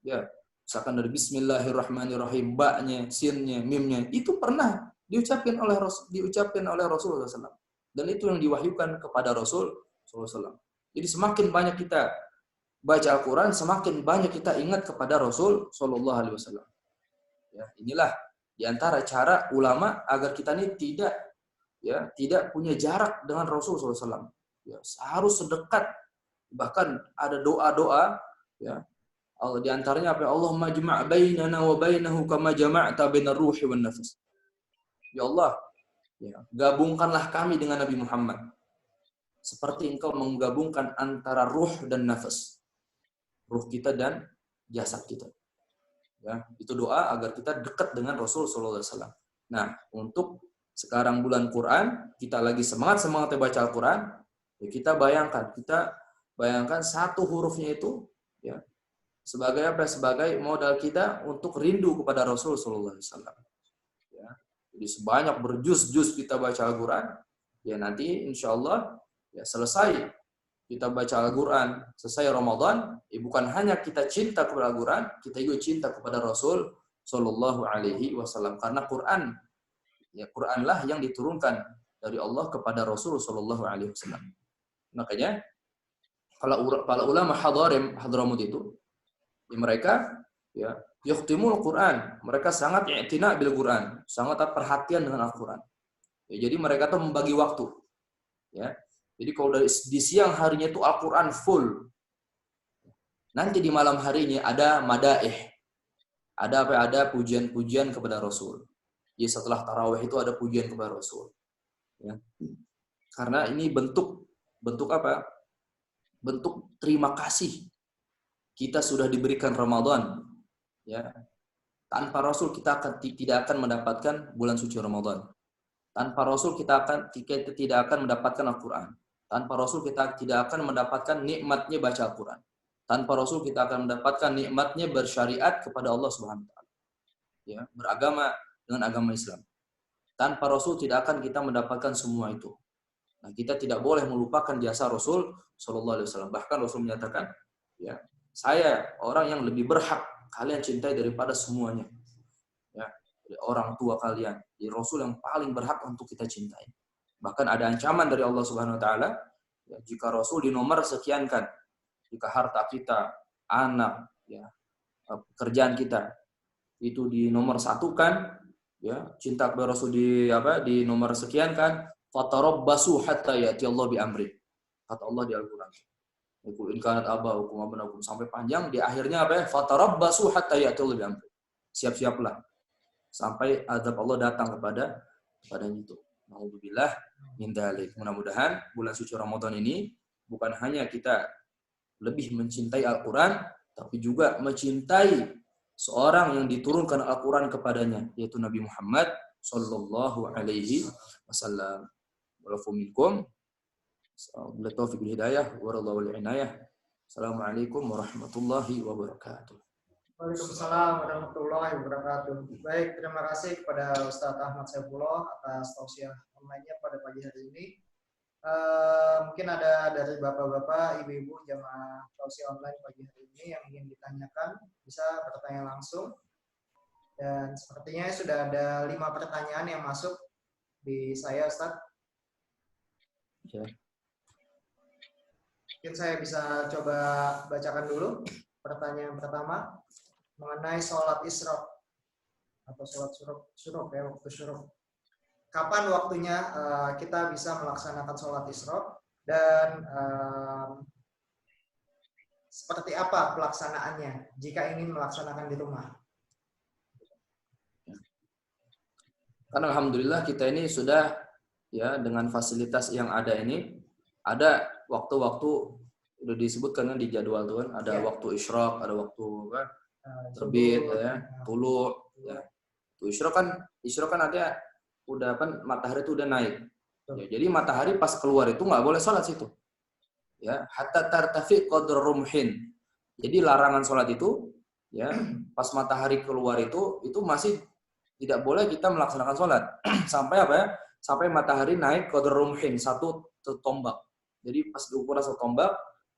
Ya, misalkan dari Bismillahirrahmanirrahim, ba-nya, sin-nya, mim-nya, itu pernah diucapkan oleh Rasulullah SAW. Dan itu yang diwahyukan kepada Rasulullah SAW. Jadi semakin banyak kita baca Al-Quran, semakin banyak kita ingat kepada Rasul Sallallahu Alaihi Wasallam. Ya, inilah diantara cara ulama agar kita ini tidak punya jarak dengan Rasul Sallallahu Alaihi Wasallam. Ya, harus sedekat. Bahkan ada doa-doa, ya, Allah diantaranya apa? Allahumma jma' bainana wa bainahu kama jama'ta bainar ruhi wan nafs. Ya Allah, ya, gabungkanlah kami dengan Nabi Muhammad seperti engkau menggabungkan antara ruh dan nafas. Ruh kita dan jasad kita. Ya, itu doa agar kita dekat dengan Rasul sallallahu alaihi wasallam. Nah, untuk sekarang bulan Quran, kita lagi semangat-semangatnya baca Al-Quran, ya kita bayangkan satu hurufnya itu ya sebagai apa? Sebagai modal kita untuk rindu kepada Rasul sallallahu alaihi wasallam. Ya. Jadi sebanyak berjuz-juz kita baca Al-Quran, ya nanti insyaallah ya selesai kita baca Al-Quran, selesai Ramadan, ya bukan hanya kita cinta kepada Al-Quran, kita juga cinta kepada Rasul Sallallahu Alaihi Wasallam. Karena Quranlah yang diturunkan dari Allah kepada Rasul Sallallahu Alaihi Wasallam. Makanya, para ulama Hadramut itu, ya mereka ya yakhtimul Quran, mereka sangat i'tina bil Quran, sangat perhatian dengan Al-Quran. Ya, jadi mereka tuh membagi waktu, ya. Jadi kalau di siang harinya itu Al-Quran full. Nanti di malam harinya ada madaih. Ada pujian-pujian kepada Rasul. Jadi setelah tarawih itu ada pujian kepada Rasul. Ya. Karena ini bentuk apa? Bentuk terima kasih. Kita sudah diberikan Ramadan. Ya. Tanpa Rasul kita tidak akan mendapatkan bulan suci Ramadan. Tanpa Rasul kita tidak akan mendapatkan Al-Quran. Tanpa Rasul kita tidak akan mendapatkan nikmatnya baca Al-Quran. Tanpa Rasul kita akan mendapatkan nikmatnya bersyariat kepada Allah Subhanahu wa taala. Ya, beragama dengan agama Islam. Tanpa Rasul tidak akan kita mendapatkan semua itu. Nah, kita tidak boleh melupakan jasa Rasul Shallallahu Alaihi Wasallam. Bahkan Rasul menyatakan, ya, saya orang yang lebih berhak kalian cintai daripada semuanya. Ya, orang tua kalian. Jadi Rasul yang paling berhak untuk kita cintai. Bahkan ada ancaman dari Allah Subhanahu Wa Taala, ya, jika Rasul dinomor sekiankan, jika harta kita, anak, ya, pekerjaan kita itu di nomor satukan, ya, cinta kepada Rasul di nomor sekian kan, fatarabbasu hatta ya'ti Allah bi amri. Kata Allah di Al-Qur'an. Qul in kanat aba'ukum wa abna'ukum, sampai panjang di akhirnya fatarabbasu hatta ya'ti Allah bi amri. Siap-siaplah sampai azab Allah datang kepadanya itu. Nauzubillah min dzalik. Mudah-mudahan bulan suci Ramadan ini bukan hanya kita lebih mencintai Al-Qur'an, tapi juga mencintai seorang yang diturunkan Al-Quran kepadanya, yaitu Nabi Muhammad Sallallahu Alaihi Wasallam. Walafuminkum, bila taufiq bil hidayah, warallahu wal inayah. Assalamualaikum warahmatullahi wabarakatuh. Waalaikumsalam warahmatullahi wabarakatuh. Baik, terima kasih kepada Ustadz Ahmad Saifullah atas tausiah online-nya pada pagi hari ini. Mungkin ada dari bapak-bapak, ibu-ibu jamaah tausiah online pagi hari ini yang ingin ditanyakan, bisa bertanya langsung. Dan sepertinya sudah ada 5 pertanyaan yang masuk di saya, Ustadz. Ya. Mungkin saya bisa coba bacakan dulu. Pertanyaan pertama mengenai sholat isyraq atau sholat syuruk ya, waktu syuruk. Kapan waktunya kita bisa melaksanakan sholat isyraq dan seperti apa pelaksanaannya jika ingin melaksanakan di rumah? Karena alhamdulillah kita ini sudah, ya, dengan fasilitas yang ada ini, ada waktu-waktu udah disebutkan kan di jadwal tuh kan, ada waktu isyraq, ada waktu terbit, ya, tulu, ya. Tuh isyraq kan ada udah kan matahari itu udah naik. Ya, jadi matahari pas keluar itu nggak boleh sholat situ. Ya, hatta tartafi qadr rumhin. Jadi larangan sholat itu, ya, pas matahari keluar itu masih tidak boleh kita melaksanakan sholat sampai apa ya? Sampai matahari naik qadr rumhin, 1 tombak. Jadi pas diukur 1 tombak,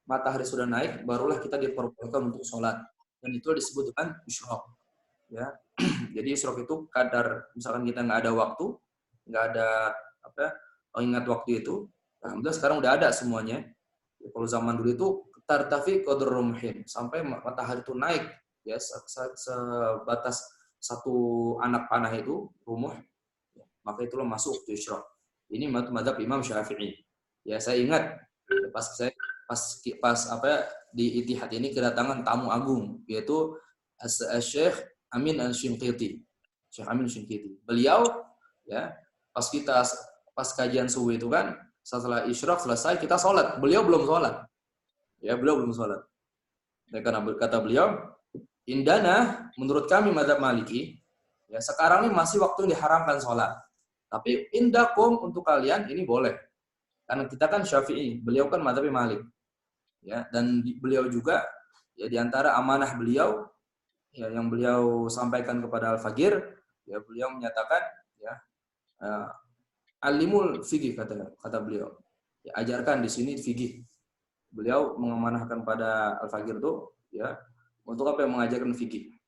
matahari sudah naik, barulah kita diperbolehkan untuk sholat. Dan itu disebut dengan isyraq. Ya, jadi isyraq itu kadar, misalkan kita nggak ada waktu, nggak ada ingat waktu itu, alhamdulillah sekarang udah ada semuanya. Ya, kalau zaman dulu itu tartafi qadr rumhin, sampai matahari itu naik, ya, sebatas 1 anak panah itu rumuh, ya, maka itulah masuk waktu isyraq. Ini mazhab Imam Syafi'i. Ya, saya ingat pas di Ittihad ini kedatangan tamu agung, yaitu Syekh Amin Al-Shinqiti. Syekh Amin Al-Shinqiti. Beliau, ya, pas kajian subuh itu kan, setelah isyraq selesai kita sholat. Beliau belum sholat. Ya, beliau belum sholat. Dan karena kata beliau, indana, menurut kami mazhab Maliki, ya, sekarang ini masih waktu yang diharamkan sholat. Tapi indakum, untuk kalian ini boleh. Karena kita kan Syafi'i, beliau kan mazhab Malik. Ya, dan beliau juga, ya, di antara amanah beliau, ya, yang beliau sampaikan kepada Al-Fagir, ya, beliau menyatakan, ya, alimul fikih, kata beliau. Ya, ajarkan di sini fikih. Beliau mengamanahkan pada Al-Fagir itu, ya, untuk apa yang mengajarkan fikih.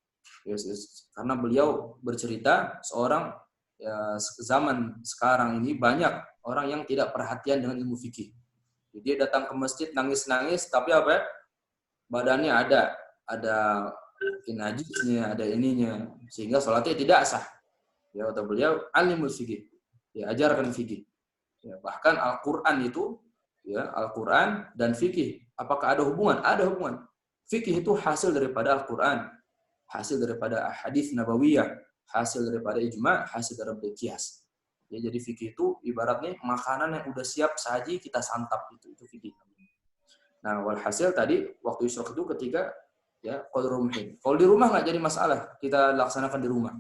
Yes. Karena beliau bercerita seorang, ya, zaman sekarang ini banyak orang yang tidak perhatian dengan ilmu fikih. Jadi dia datang ke masjid nangis-nangis, tapi apa? Badannya ada najisnya, ada ininya, sehingga sholatnya tidak sah. Ya, kata beliau, alimul fikih. Ya, ajarkan fikih. Ya, bahkan Al-Qur'an itu, ya, Al-Qur'an dan fikih, apakah ada hubungan? Ada hubungan. Fikih itu hasil daripada Al-Qur'an, hasil daripada hadis nabawiyah, hasil daripada ijma', hasil daripada qiyas. Ya, jadi fikih itu ibaratnya makanan yang udah siap saji kita santap, itu fikih. Nah, walhasil tadi waktu isyraq itu ketika, ya, qadr rumhin. Kalau di rumah nggak jadi masalah, kita laksanakan di rumah.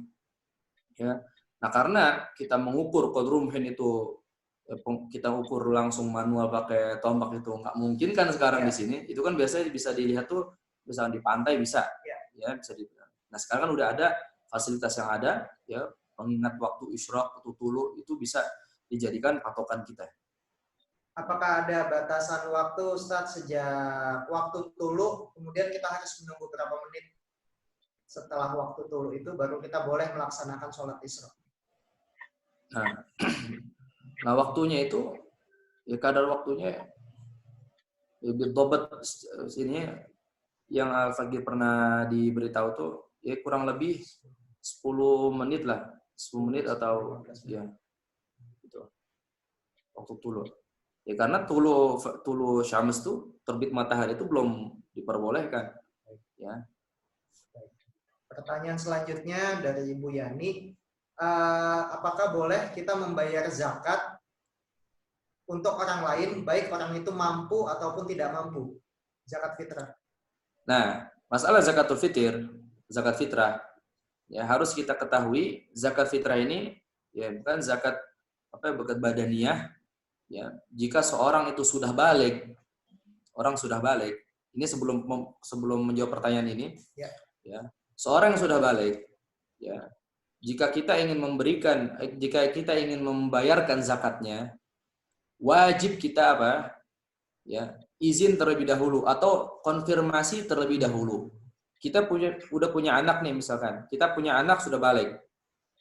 Ya. Nah, karena kita mengukur qadr rumhin itu, kita ukur langsung manual pakai tombak itu nggak mungkin kan sekarang di sini. Itu kan biasanya bisa dilihat tuh, misalnya di pantai bisa, ya, bisa dilihat. Nah, sekarang kan udah ada fasilitas yang ada, ya, pengingat waktu isyraq, waktu tulu, itu bisa dijadikan patokan kita. Apakah ada batasan waktu, Ustaz, sejak waktu tulu, kemudian kita harus menunggu berapa menit setelah waktu tulu itu baru kita boleh melaksanakan sholat isyraq? Nah, waktunya itu, ya kadar waktunya, lebih dobat sini yang Al-Faqih pernah diberitahu tuh, ya kurang lebih 10 menit lah, 10 menit atau ya gitu. Waktu tulu. Ya karena tulu syams tuh terbit matahari itu belum diperbolehkan. Ya. Pertanyaan selanjutnya dari Ibu Yani, apakah boleh kita membayar zakat untuk orang lain, baik orang itu mampu ataupun tidak mampu? Zakat fitrah. Nah, masalah zakatul fitr, zakat fitrah, ya harus kita ketahui zakat fitrah ini ya bukan zakat badaniyah. Ya, jika seorang itu sudah balik, orang sudah balik. Ini sebelum menjawab pertanyaan ini, ya, seorang yang sudah balik, ya, jika kita ingin membayarkan zakatnya, wajib kita apa? Ya, izin terlebih dahulu atau konfirmasi terlebih dahulu. Kita udah punya anak nih misalkan, kita punya anak sudah balik,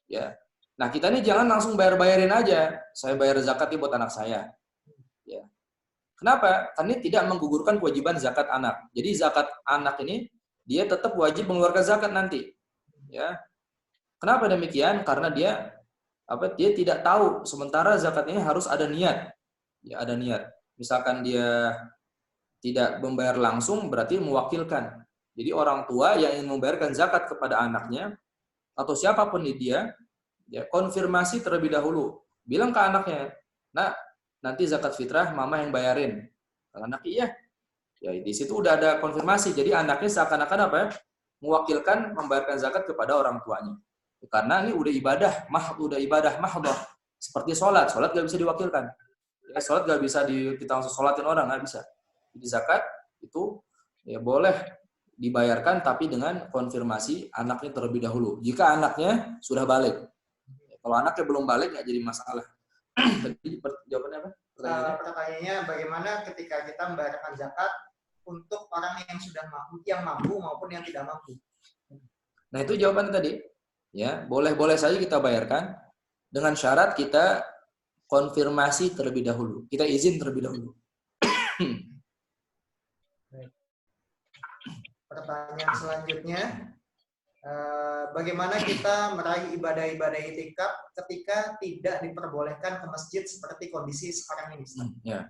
ya. Nah, kita nih jangan langsung bayarin aja. Saya bayar zakat buat anak saya. Ya. Kenapa? Karena ini tidak menggugurkan kewajiban zakat anak. Jadi zakat anak ini dia tetap wajib mengeluarkan zakat nanti. Ya. Kenapa demikian? Karena dia tidak tahu sementara zakat ini harus ada niat. Ya, ada niat. Misalkan dia tidak membayar langsung berarti mewakilkan. Jadi orang tua yang ingin membayarkan zakat kepada anaknya atau siapapun dia, ya konfirmasi terlebih dahulu. Bilang ke anaknya, "Nah, nanti zakat fitrah mama yang bayarin." Anak iya. Ya di situ udah ada konfirmasi. Jadi anaknya seakan-akan mewakilkan membayarkan zakat kepada orang tuanya. Karena ini udah ibadah mahdhah. Seperti sholat gak bisa diwakilkan. Ya, sholat gak bisa kita langsung sholatin orang, gak bisa. Jadi zakat itu ya boleh dibayarkan tapi dengan konfirmasi anaknya terlebih dahulu. Jika anaknya sudah balik. Kalau anaknya belum balik nggak jadi masalah. Tadi jawabannya apa? Pertanyaannya bagaimana ketika kita membayarkan zakat untuk orang yang sudah mampu maupun yang tidak mampu? Nah itu jawabannya tadi. Ya boleh saja kita bayarkan dengan syarat kita konfirmasi terlebih dahulu. Kita izin terlebih dahulu. Pertanyaan selanjutnya. Bagaimana kita meraih ibadah-ibadah itikaf ketika tidak diperbolehkan ke masjid seperti kondisi sekarang ini? Ya.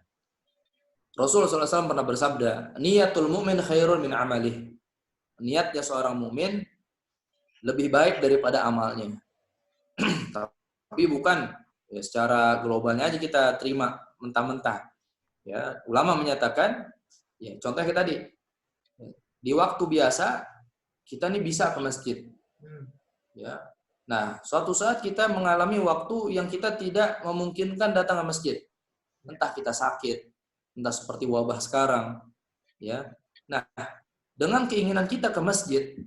Rasulullah SAW pernah bersabda, niatul mu'min khairun min amalih. Niatnya seorang mukmin lebih baik daripada amalnya. Tapi bukan ya, secara globalnya aja kita terima mentah-mentah. Ya, ulama menyatakan, ya contohnya kayak tadi, di waktu biasa kita nih bisa ke masjid. Ya. Nah, suatu saat kita mengalami waktu yang kita tidak memungkinkan datang ke masjid. Entah kita sakit, entah seperti wabah sekarang, ya. Nah, dengan keinginan kita ke masjid,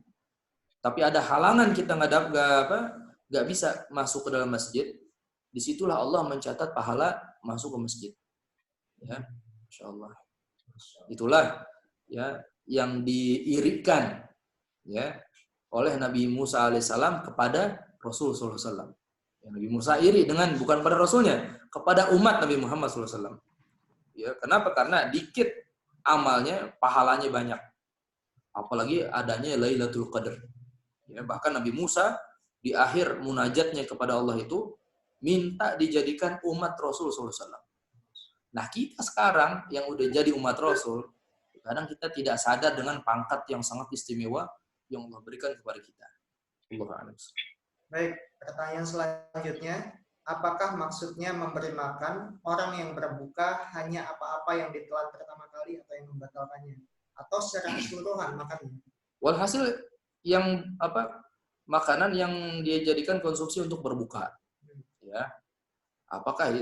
tapi ada halangan kita nggak bisa masuk ke dalam masjid, disitulah Allah mencatat pahala masuk ke masjid. Ya, insyaallah. Itulah ya yang diirikan ya oleh Nabi Musa alaihissalam kepada Rasul sallallahu alaihi wasallam. Nabi Musa iri bukan pada Rasulnya, kepada umat Nabi Muhammad sallallahu alaihi wasallam. Ya, kenapa? Karena dikit amalnya, pahalanya banyak. Apalagi adanya Lailatul Qadar. Ya, bahkan Nabi Musa di akhir munajatnya kepada Allah itu minta dijadikan umat Rasul sallallahu alaihi wasallam. Nah, kita sekarang yang udah jadi umat Rasul, kadang kita tidak sadar dengan pangkat yang sangat istimewa yang Allah berikan kepada kita. Baik, pertanyaan selanjutnya, apakah maksudnya memberi makan orang yang berbuka hanya apa-apa yang ditelan pertama kali atau yang membatalkannya, atau secara keseluruhan makannya? Walhasil yang makanan yang dia jadikan konsumsi untuk berbuka, ya. Apakah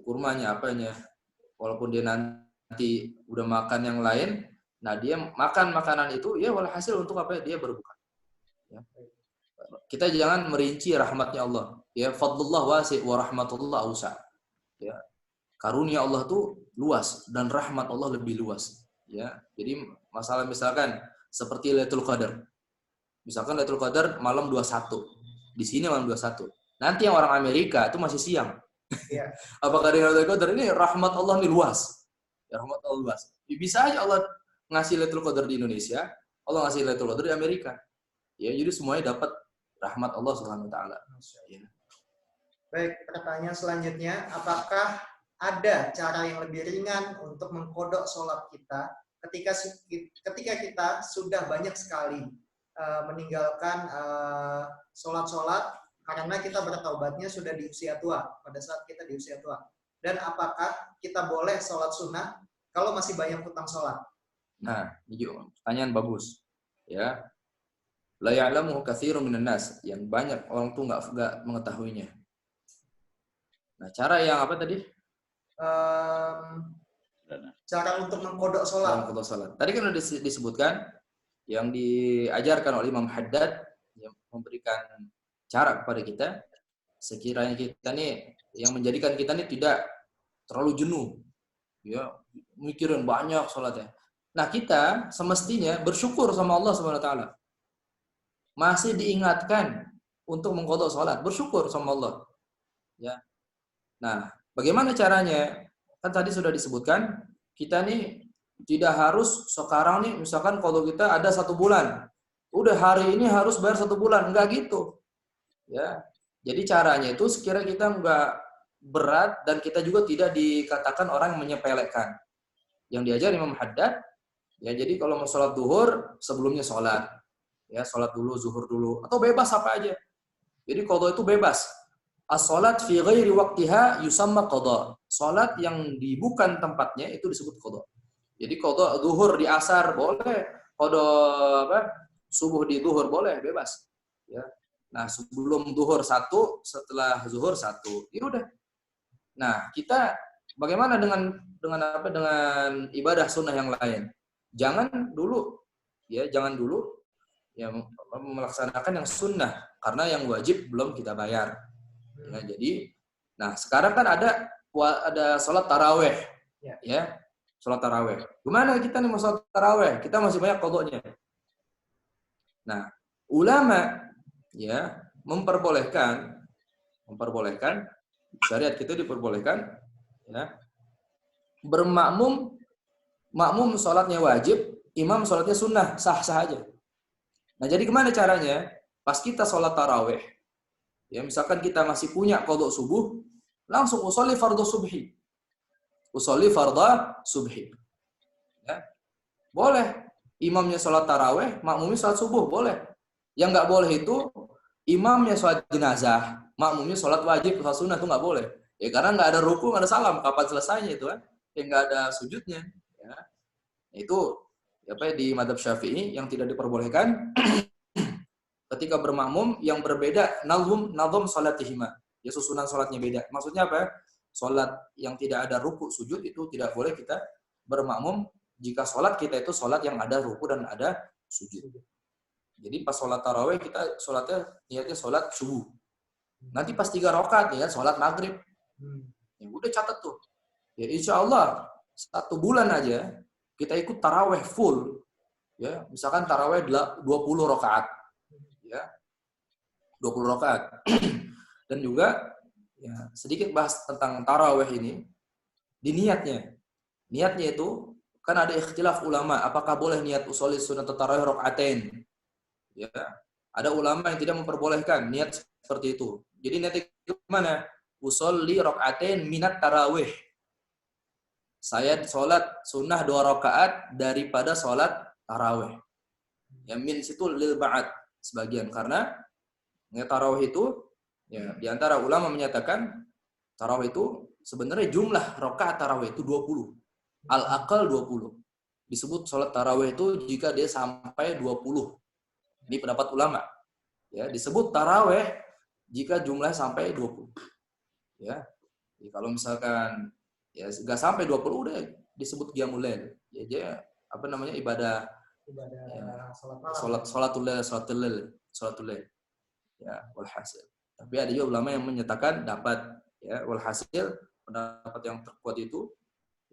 kurmanya apanya? Walaupun dia nanti udah makan yang lain. Nah, dia makan makanan itu ya walhasil untuk dia berbuka. Ya. kita jangan merinci rahmatnya Allah. Ya, fadlullah wasi' wa rahmatullah ausa'. Ya. Karunia Allah tuh luas dan rahmat Allah lebih luas. Ya. Jadi masalah misalkan seperti Lailatul Qadar. Misalkan Lailatul Qadar malam 21. Di sini malam 21. Nanti yang orang Amerika itu masih siang. Iya. Apakah dengan Lailatul Qadar ini rahmat Allah ini luas? Ya, rahmat Allah luas. Bisa aja Allah ngasih Lailatul Qadar di Indonesia, Allah ngasih Lailatul Qadar di Amerika. Ya, jadi semuanya dapat rahmat Allah Subhanahu wa taala. Ya. Baik, pertanyaan selanjutnya, apakah ada cara yang lebih ringan untuk mengkodok sholat kita ketika kita sudah banyak sekali meninggalkan sholat-sholat karena kita bertaubatnya sudah di usia tua, pada saat kita di usia tua. Dan apakah kita boleh sholat sunnah kalau masih banyak hutang sholat? Nah, ini pertanyaan bagus. Ya. La ya'lamu katsirun minan nas, yang banyak orang tuh nggak mengetahuinya. Nah, cara yang apa tadi? Cara untuk mengkodok sholat. Mengkodok sholat. Tadi kan sudah disebutkan yang diajarkan oleh Imam Haddad yang memberikan cara kepada kita sekiranya kita nih yang menjadikan kita nih tidak terlalu jenuh, ya mikirin banyak sholatnya. Nah kita semestinya bersyukur sama Allah Subhanahu Wa Taala. Masih diingatkan untuk mengkodok sholat, bersyukur sama Allah. Ya. Nah, bagaimana caranya? Kan tadi sudah disebutkan, kita nih tidak harus sekarang nih, misalkan kalau kita ada 1 bulan, udah hari ini harus bayar 1 bulan, enggak gitu. Ya, jadi caranya itu sekiranya kita enggak berat dan kita juga tidak dikatakan orang yang menyepelekan. Yang diajar Imam Haddad, ya jadi kalau mau sholat duhur sebelumnya sholat. Ya, sholat dulu, zuhur dulu, atau bebas apa aja. Jadi qadha itu bebas. As-sholat fi ghairi waqtiha yusamma qadha. Sholat yang di bukan tempatnya itu disebut qadha. Jadi qadha zuhur di asar boleh, qadha subuh di zuhur boleh, bebas. Ya. Nah, sebelum zuhur 1, setelah zuhur 1. Ya udah. Nah, kita bagaimana dengan ibadah sunnah yang lain? Jangan dulu ya melaksanakan yang sunnah karena yang wajib belum kita bayar. Ya, jadi, nah sekarang kan ada sholat taraweh, ya sholat taraweh. Gimana kita nih mau sholat taraweh? Kita masih banyak qadanya. Nah, ulama ya memperbolehkan syariat kita diperbolehkan ya makmum sholatnya wajib, imam sholatnya sunnah, sah-sah aja. Nah, jadi gimana caranya? Pas kita sholat taraweh, ya misalkan kita masih punya qadha subuh, langsung usolli fardhu subhi. Usolli fardhu subhi. Ya. Boleh. Imamnya sholat taraweh, makmumnya sholat subuh, boleh. Yang nggak boleh itu, imamnya sholat jenazah, makmumnya sholat wajib, sholat sunnah, itu nggak boleh. Ya karena nggak ada ruku, nggak ada salam, kapan selesainya itu kan? Ya nggak ada sujudnya. Ya. Itu di madzhab Syafi'i yang tidak diperbolehkan ketika bermakmum yang berbeda nazum salatihima. Ya susunan salatnya beda. Maksudnya apa? Salat yang tidak ada ruku sujud itu tidak boleh kita bermakmum jika salat kita itu salat yang ada ruku dan ada sujud. Jadi pas salat tarawih kita salatnya niatnya salat subuh. Nanti pas 3 rakaat ya salat maghrib. Ya udah catat tuh. Ya insyaallah 1 bulan aja kita ikut taraweh full, ya misalkan taraweh 20 rakaat, ya 20 rakaat. Dan juga ya sedikit bahas tentang taraweh ini di niatnya itu kan ada ikhtilaf ulama, apakah boleh niat usolli sunat taraweh rakaatain? Ya ada ulama yang tidak memperbolehkan niat seperti itu. Jadi niatnya gimana? Usolli rakaatain minat taraweh. Saya sholat sunnah 2 rakaat daripada sholat taraweh. Yang min situ lil ba'ad sebagian karena taraweh itu ya di antara ulama menyatakan taraweh itu sebenarnya jumlah rakaat taraweh itu 20. Al-aqal 20. Disebut sholat taraweh itu jika dia sampai 20. Ini pendapat ulama. Ya, disebut taraweh jika jumlah sampai 20. Ya. Jadi kalau misalkan ya nggak sampai 20 udah disebut qiyamul lail. Ya dia ibadah ya, sholatul lail. Ya, walhasil. Tapi ada juga ulama yang menyatakan dapat, ya, walhasil pendapat yang terkuat itu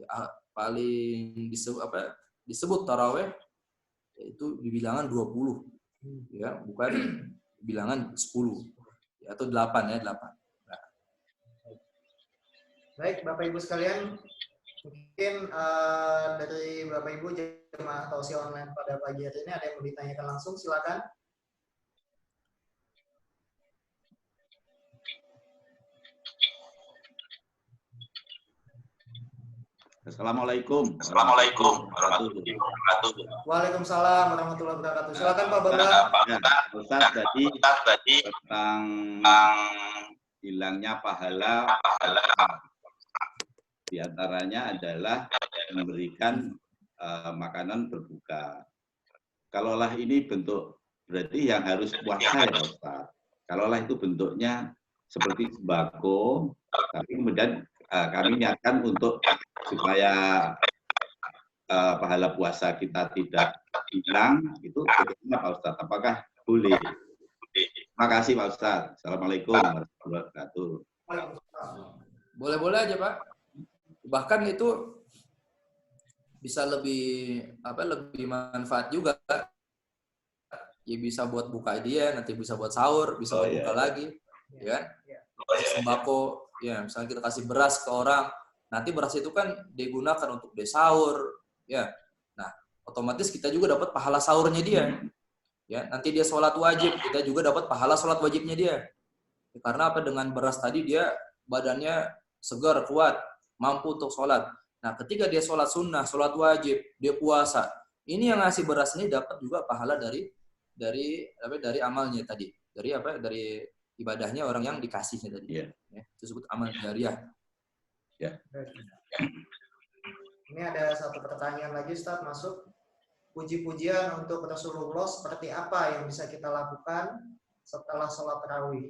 ya, paling disebut tarawih yaitu di bilangan 20, ya, bukan bilangan 10 ya, atau 8 ya, 8. Nah. Baik, Bapak Ibu sekalian, mungkin dari Bapak Ibu jemaah tausiah online pada pagi hari ini ada yang mau ditanyakan langsung, silakan. Assalamualaikum. Warahmatullahi wabarakatuh. Waalaikumsalam warahmatullahi wabarakatuh. Silakan Pak Bambang. Ya, Ustaz tadi tentang hilangnya pahala di antaranya adalah memberikan makanan berbuka. Kalaulah ini bentuk berarti yang harus puasa ya Ustaz. Kalaulah itu bentuknya seperti sembako, tapi kemudian kami niatkan untuk supaya pahala puasa kita tidak hilang, itu bagaimana Pak Ustadz? Apakah boleh? Terima kasih Pak Ustadz. Assalamualaikum warahmatullahi wabarakatuh. Boleh-boleh aja Pak. Bahkan itu bisa lebih manfaat juga. Ya bisa buat buka dia, nanti bisa buat sahur, bisa buat buka lagi, ya. Sembako, ya misalnya kita kasih beras ke orang, nanti beras itu kan digunakan untuk dia sahur, ya. Nah, otomatis kita juga dapat pahala sahurnya dia. Ya, nanti dia sholat wajib, kita juga dapat pahala sholat wajibnya dia. Ya, karena apa? Dengan beras tadi dia badannya segar, kuat, mampu untuk sholat. Nah, ketika dia sholat sunnah, sholat wajib, dia puasa, ini yang ngasih beras ini dapat juga pahala dari amalnya tadi, dari ibadahnya orang yang dikasihnya tadi. Yeah. Ya, itu disebut amal jariah. Ya. Ini ada satu pertanyaan lagi Ustaz masuk. Puji-pujian untuk Rasulullah seperti apa yang bisa kita lakukan setelah sholat tarawih?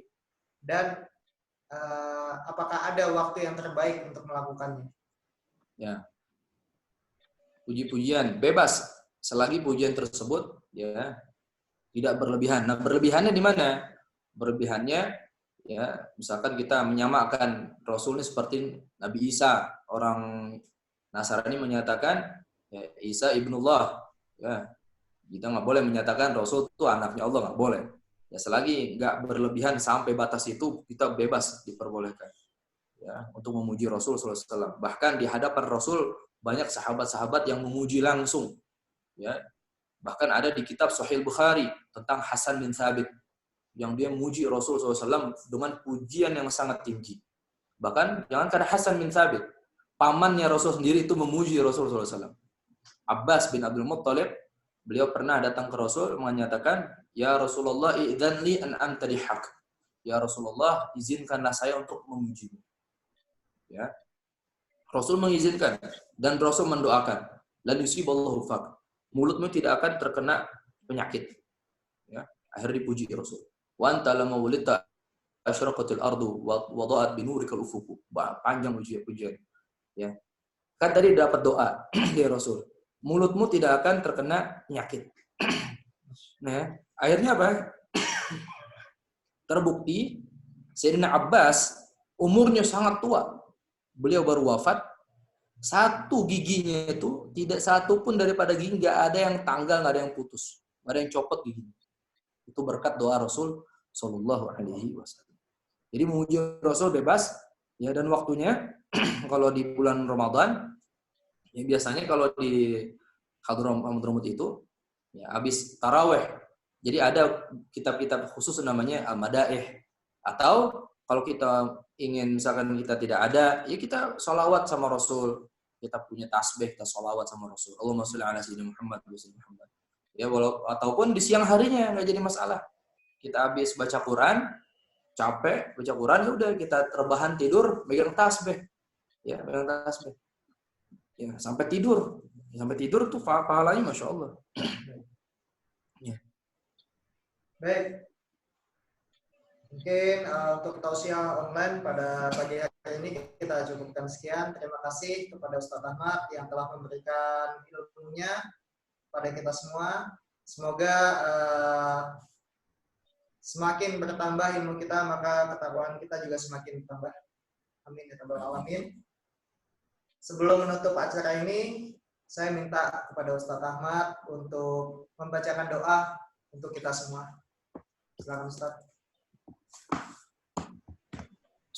Dan apakah ada waktu yang terbaik untuk melakukannya? Ya. Puji-pujian bebas selagi pujian tersebut ya tidak berlebihan. Nah, berlebihannya di mana? Berlebihannya ya, misalkan kita menyamakan Rasul ini seperti Nabi Isa. Orang Nasrani menyatakan ya, Isa ibnullah. Ya, kita nggak boleh menyatakan Rasul itu anaknya Allah, nggak boleh. Ya, selagi nggak berlebihan sampai batas itu, kita bebas diperbolehkan. Ya, untuk memuji Rasul SAW. Bahkan di hadapan Rasul banyak sahabat-sahabat yang memuji langsung. Ya, bahkan ada di kitab Sahih Bukhari tentang Hasan bin Thabit yang dia muji Rasul SAW dengan pujian yang sangat tinggi. Bahkan jangankan Hasan bin Thabit, pamannya Rasul sendiri itu memuji Rasul SAW. Abbas bin Abdul Muttalib, beliau pernah datang ke Rasul menyatakan, Ya Rasulullah, idzan li an amtadihak. Ya Rasulullah, izinkanlah saya untuk memujimu. Ya. Rasul mengizinkan dan Rasul mendoakan. Lan yusiballahu fak. Mulutmu tidak akan terkena penyakit. Ya. Akhirnya dipuji Rasul. Wa anta lamma wulidta asyraqatil ardu wa wada'at binurikal ufuq. Panjang pujian. Ya. Kan tadi dapat doa dari Rasul. Mulutmu tidak akan terkena penyakit. Nah, akhirnya apa? Terbukti Sayyidina Abbas umurnya sangat tua. Beliau baru wafat. Satu giginya itu tidak satu pun daripada gigi nggak ada yang tanggal, nggak ada yang putus, nggak ada yang copot giginya. Itu berkat doa Rasul Shallallahu Alaihi Wasallam. Jadi memuji Rasul bebas ya, dan waktunya kalau di bulan Ramadan ya biasanya kalau di Hadramut itu ya habis taraweh. Jadi ada kitab-kitab khusus namanya Al-Madaih. Atau kalau kita ingin misalkan kita tidak ada, ya kita sholawat sama Rasul. Kita punya tasbih, kita sholawat sama Rasul. Allahumma sholli ala sayyidina Muhammad wa sallim Muhammad. Ya ataupun di siang harinya nggak jadi masalah. Kita habis baca Quran, capek baca Quran, ya udah kita rebahan tidur, megang tasbih. Ya, megang tasbih. Ya, sampai tidur. Sampai tidur tuh pahalanya Masya Allah. Ya. Baik. Mungkin untuk tausiah online pada pagi hari ini kita cukupkan sekian. Terima kasih kepada Ustaz Ahmad yang telah memberikan ilmunya pada kita semua. Semoga semakin bertambah ilmu kita, maka ketakwaan kita juga semakin bertambah. Amin ya rabbal alamin. Sebelum menutup acara ini, saya minta kepada Ustadz Ahmad untuk membacakan doa untuk kita semua. Silakan Ustadz.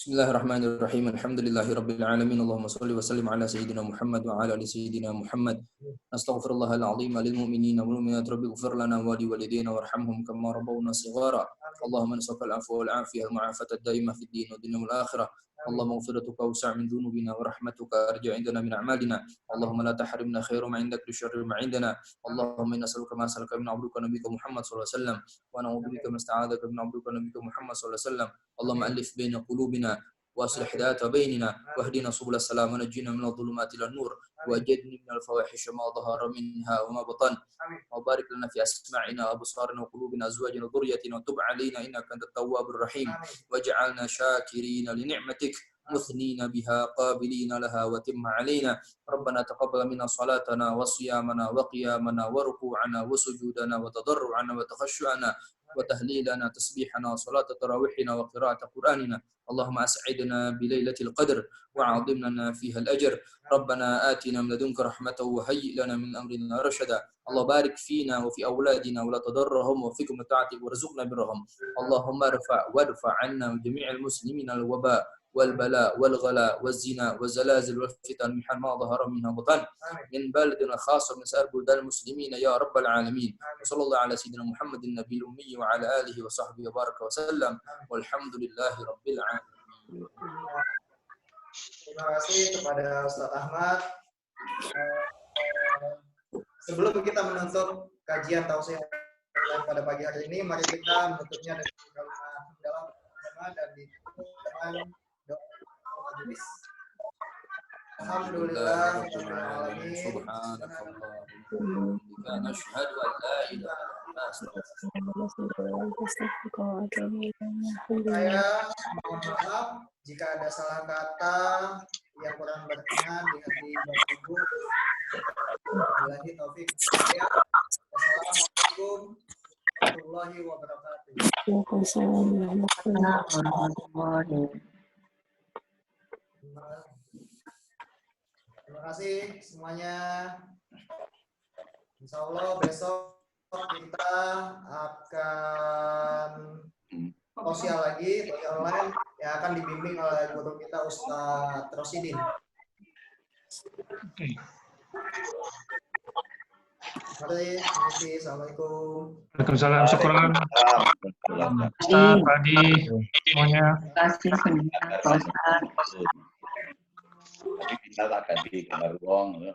Bismillahirrahmanirrahim. Alhamdulillahirabbil alamin. Allahumma shalli wa sallim ala sayyidina Muhammad wa ala ali sayyidina Muhammad. Nastaghfirullahal azim lil mu'minina wal mu'minat rabbi ighfir lana wa li walidayna warhamhum kama rabbawna shighara. Allahumma nas'aluka al-'afwa wal 'afiyah wal mu'afata ad-daimah fid din wa dunya wal akhirah. اللهم اغفرتك أوسع من ذنوبنا ورحمتك أرجع عندنا من أعمالنا اللهم لا تحرمنا خير ما عندك بشر ما عندنا اللهم إنا نسألك ما سألك من عبدك نبيك محمد صلى الله عليه وسلم ونعوذ بك ما استعاذك من عبدك نبيك محمد صلى الله عليه وسلم اللهم ألف بين قلوبنا واصلح ذات بيننا واهدنا سبل السلام ونجنا من الظلمات إلى النور وأجرني من الفواحش ما ظهر منها وما بطن وبارك لنا في أسماعنا وأبصارنا وقلوبنا أزواجنا وذريتنا وتب علينا إنك أنت التواب الرحيم واجعلنا شاكرين لنعمتك مثنين بها قابلين لها وتم علينا ربنا تقبل منا صلاتنا وصيامنا وقيامنا وركوعنا وسجودنا وتضرعنا وتخشعنا وتهليلنا تسبيحنا وصلاة تراويحنا وقراءة قرآننا اللهم أسعدنا بليلة القدر وعظم لنا فيها الأجر ربنا آتنا من لدنك رحمة وهيئ لنا من أمرنا رشدا الله بارك فينا وفي أولادنا ولا تضرهم وفقهم طاعتك وارزقنا برهم اللهم وادفع عنا جميع المسلمين الوباء والبلاء والغلاء والزنا والزلازل والفتن محن ما ظهر منها بطن من بلدنا خاصة من سائر بلدان المسلمين يا رب العالمين وصلى الله على سيدنا محمد النبي الأمي وعلى آله وصحبه وبارك وسلم والحمد لله رب العالمين. Terima kasih kepada Ustadz Ahmad. Sebelum kita menutup kajian tausiah pada pagi hari ini, mari kita menutupnya dengan kalimat dalam berdoa dan ditutup dengan doa majelis. Alhamdulillah alamin. Subhanallah. Nashhadu an la ilaha Saya mohon maaf jika ada salah kata yang kurang berkenan di hati Bapak Ibu. Wabillahi taufik. Wassalamualaikum warahmatullahi wabarakatuh. Waalaikumsalam warahmatullahi wabarakatuh. Terima kasih semuanya. Insya Allah besok kita akan tausiah lagi, tausiah online yang akan dibimbing oleh guru kita Ustadz Rosidin. Mari, assalamualaikum. Waalaikumsalam, syukuran. Ustaz, Padi, semuanya. Terima kasih semuanya, Pak Ustaz. Jadi kita tak ganti gambar wong.